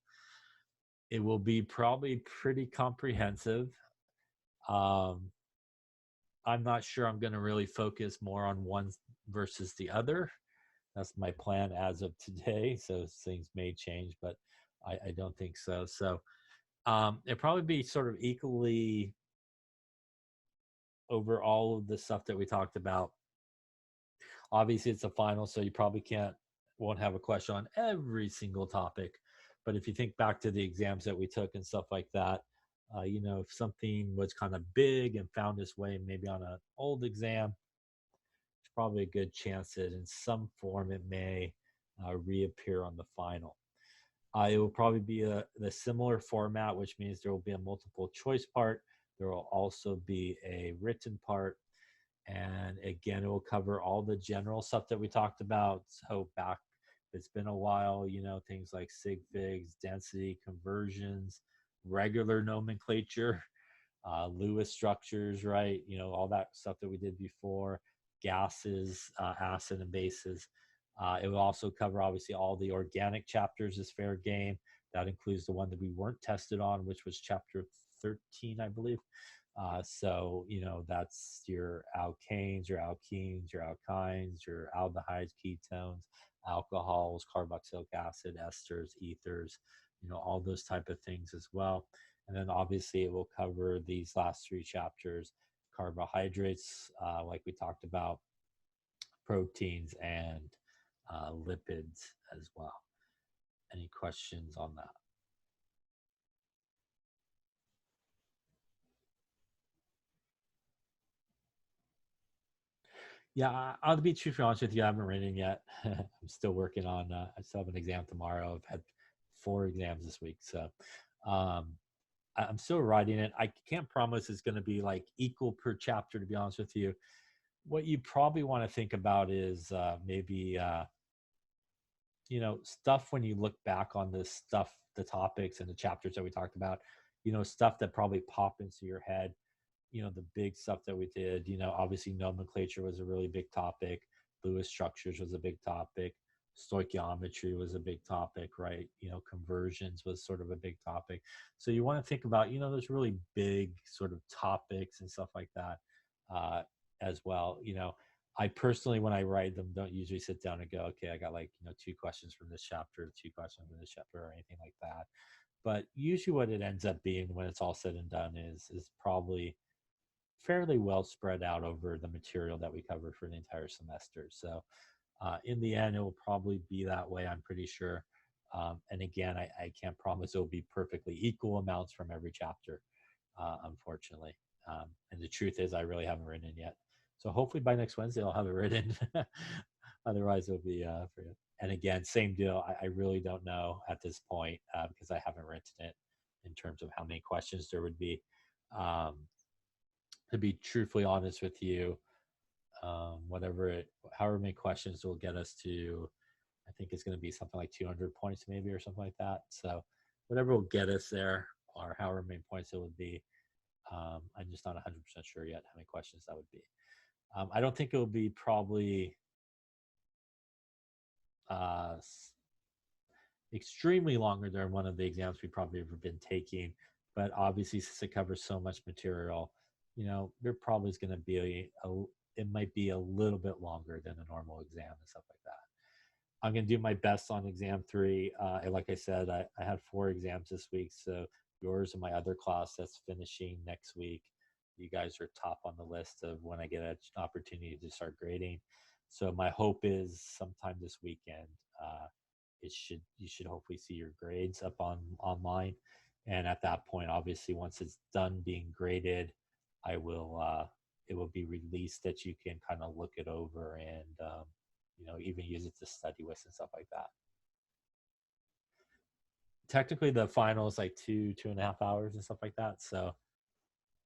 It will be probably pretty comprehensive. I'm not sure I'm going to really focus more on one versus the other. That's my plan as of today. So things may change, but I don't think so. So it'll probably be sort of equally over all of the stuff that we talked about. Obviously, it's a final, so you probably can't won't have a question on every single topic. But if you think back to the exams that we took and stuff like that, if something was kind of big and found its way maybe on an old exam, there's probably a good chance that in some form it may reappear on the final. It will probably be the similar format, which means there will be a multiple choice part. There will also be a written part. And again, it will cover all the general stuff that we talked about. So back, it's been a while, things like sig figs, density, conversions, regular nomenclature, Lewis structures, right? All that stuff that we did before, gases, acid and bases. It will also cover obviously all the organic chapters is fair game. That includes the one that we weren't tested on, which was chapter 13, I believe. So, that's your alkanes, your alkenes, your alkynes, your aldehydes, ketones, alcohols, carboxylic acid, esters, ethers, all those type of things as well. And then obviously it will cover these last three chapters, carbohydrates, like we talked about, proteins, and lipids as well. Any questions on that? Yeah, I'll be truthfully honest with you. I haven't written yet. I'm still working on. I still have an exam tomorrow. I've had 4 exams this week, so um, I'm still writing it. I can't promise it's going to be like equal per chapter. To be honest with you, what you probably want to think about is maybe stuff when you look back on this stuff, the topics and the chapters that we talked about. Stuff that probably pop into your head. The big stuff that we did, obviously nomenclature was a really big topic. Lewis structures was a big topic. Stoichiometry was a big topic, right? Conversions was sort of a big topic. So you want to think about, those really big sort of topics and stuff like that as well. I personally, when I write them, don't usually sit down and go, okay, I got 2 questions from this chapter, 2 questions from this chapter, or anything like that. But usually what it ends up being when it's all said and done is probably fairly well spread out over the material that we cover for the entire semester. So in the end, it will probably be that way, I'm pretty sure. And again, I can't promise it will be perfectly equal amounts from every chapter, unfortunately. And the truth is, I really haven't written it yet. So hopefully by next Wednesday, I'll have it written. Otherwise, it'll be for you. And again, same deal. I really don't know at this point because I haven't written it in terms of how many questions there would be. To be truthfully honest with you, however many questions will get us to, I think it's going to be something like 200 points maybe or something like that. So whatever will get us there, or however many points it would be, I'm just not 100% sure yet how many questions that would be. I don't think it will be probably extremely longer than one of the exams we've probably ever been taking, but obviously since it covers so much material, there probably is going to be it might be a little bit longer than a normal exam and stuff like that. I'm going to do my best on exam 3. Like I said, I had 4 exams this week, so yours and my other class that's finishing next week, you guys are top on the list of when I get an opportunity to start grading. So my hope is sometime this weekend, you should hopefully see your grades up online, and at that point, obviously, once it's done being graded, it will be released that you can kind of look it over and even use it to study with and stuff like that. Technically, the final is like 2.5 hours and stuff like that. So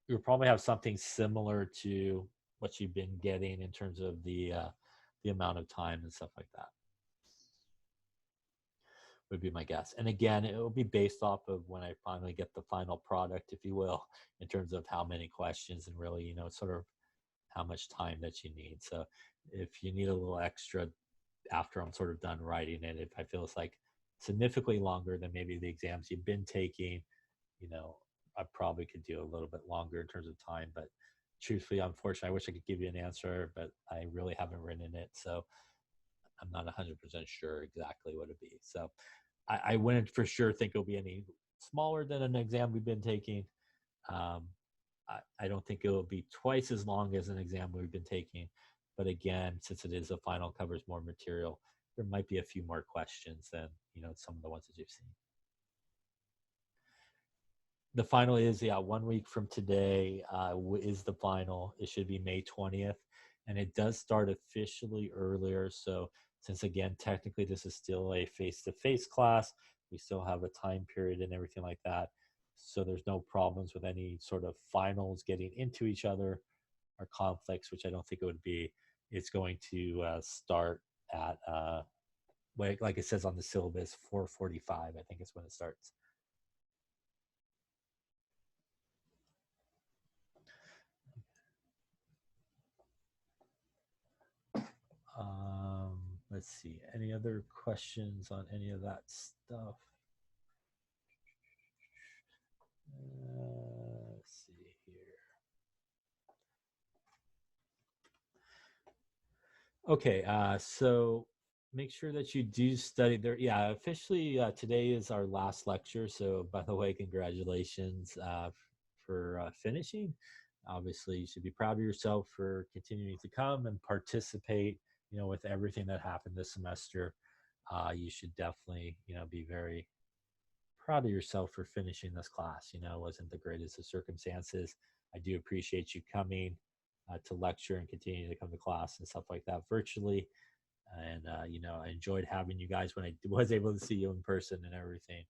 you'll probably have something similar to what you've been getting in terms of the amount of time and stuff like that. Would be my guess. And again, it will be based off of when I finally get the final product, if you will, in terms of how many questions and really, sort of how much time that you need. So if you need a little extra after I'm sort of done writing it, if I feel it's like significantly longer than maybe the exams you've been taking, I probably could do a little bit longer in terms of time. But truthfully, unfortunately, I wish I could give you an answer, but I really haven't written it. So I'm not 100% sure exactly what it'd be. So I wouldn't for sure think it'll be any smaller than an exam we've been taking. I don't think it will be twice as long as an exam we've been taking. But again, since it is a final, covers more material, there might be a few more questions than, some of the ones that you've seen. The final is, 1 week from today is the final. It should be May 20th. And it does start officially earlier. So since, again, technically this is still a face-to-face class, we still have a time period and everything like that. So there's no problems with any sort of finals getting into each other or conflicts, which I don't think it would be. It's going to start at, like it says on the syllabus, 4:45, I think is when it starts. Let's see, any other questions on any of that stuff? Let's see here. Okay, so make sure that you do study there. Yeah, officially today is our last lecture. So by the way, congratulations for finishing. Obviously, you should be proud of yourself for continuing to come and participate, with everything that happened this semester. You should definitely, be very proud of yourself for finishing this class. It wasn't the greatest of circumstances. I do appreciate you coming to lecture and continue to come to class and stuff like that virtually. And, I enjoyed having you guys when I was able to see you in person and everything.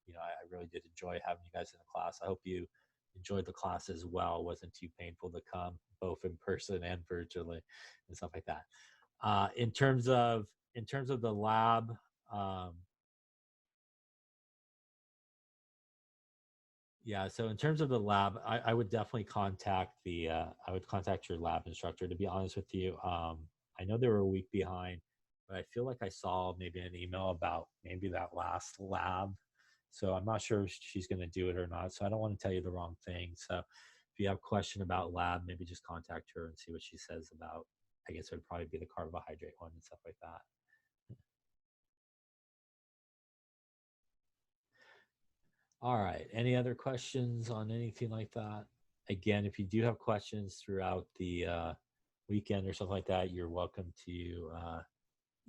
I really did enjoy having you guys in the class. I hope you enjoyed the class as well. It wasn't too painful to come both in person and virtually and stuff like that. In terms of the lab, yeah, so in terms of the lab, I would definitely contact your lab instructor. To be honest with you, I know they were a week behind, but I feel like I saw maybe an email about maybe that last lab. So I'm not sure if she's going to do it or not. So I don't want to tell you the wrong thing. So if you have a question about lab, maybe just contact her and see what she says about, I guess it would probably be the carbohydrate one and stuff like that. All right. Any other questions on anything like that? Again, if you do have questions throughout the weekend or something like that, you're welcome to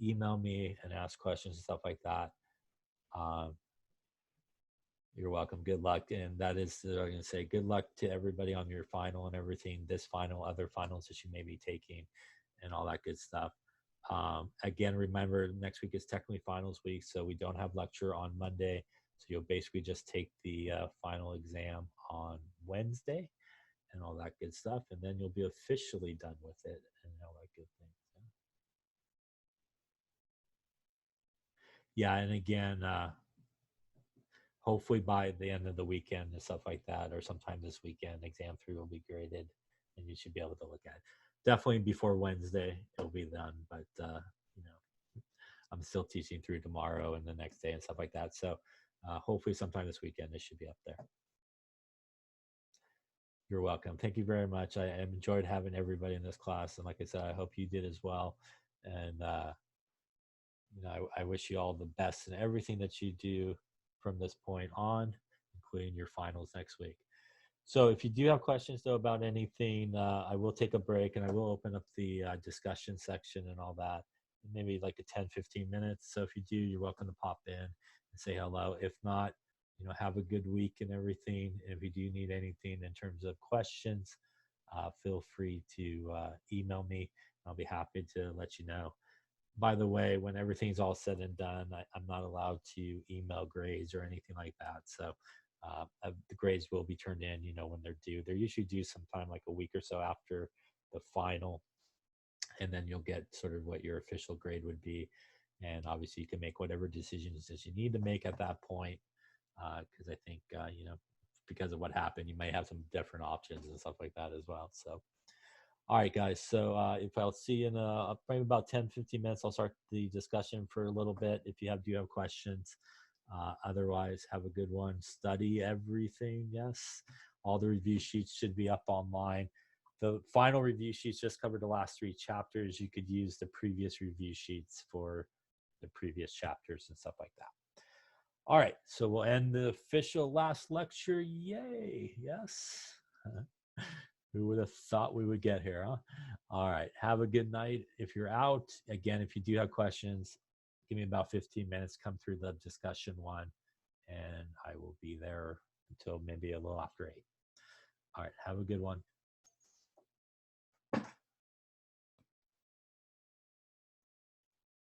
email me and ask questions and stuff like that. You're welcome. Good luck. And that is, I'm going to say, good luck to everybody on your final and everything, this final, other finals that you may be taking, and all that good stuff. Again, remember, next week is technically finals week, so we don't have lecture on Monday. So you'll basically just take the final exam on Wednesday and all that good stuff, and then you'll be officially done with it and all that good things. Yeah, and again, hopefully by the end of the weekend and stuff like that, or sometime this weekend, exam 3 will be graded, and you should be able to look at it. Definitely before Wednesday, it'll be done, but I'm still teaching through tomorrow and the next day and stuff like that. So hopefully sometime this weekend, it should be up there. You're welcome. Thank you very much. I enjoyed having everybody in this class. And like I said, I hope you did as well. And, I wish you all the best in everything that you do from this point on, including your finals next week. So if you do have questions, though, about anything, I will take a break and I will open up the discussion section and all that, maybe like a 10-15 minutes. So if you do, you're welcome to pop in and say hello. If not, have a good week and everything. And if you do need anything in terms of questions, feel free to email me. I'll be happy to let you know. By the way, when everything's all said and done, I'm not allowed to email grades or anything like that. So the grades will be turned in, when they're due. They're usually due sometime like a week or so after the final. And then you'll get sort of what your official grade would be. And obviously you can make whatever decisions that you need to make at that point. Because I think, because of what happened, you may have some different options and stuff like that as well. So, all right, guys. So if I'll see you in maybe about 10-15 minutes, I'll start the discussion for a little bit. If you do have questions. Otherwise, have a good one. Study everything. Yes. All the review sheets should be up online. The final review sheets just covered the last 3 chapters. You could use the previous review sheets for the previous chapters and stuff like that. All right, so we'll end the official last lecture. Yay, yes. Who would have thought we would get here, huh? All right, have a good night. If you're out, again, if you do have questions, give me about 15 minutes, come through the discussion one, and I will be there until maybe a little after 8. All right, have a good one.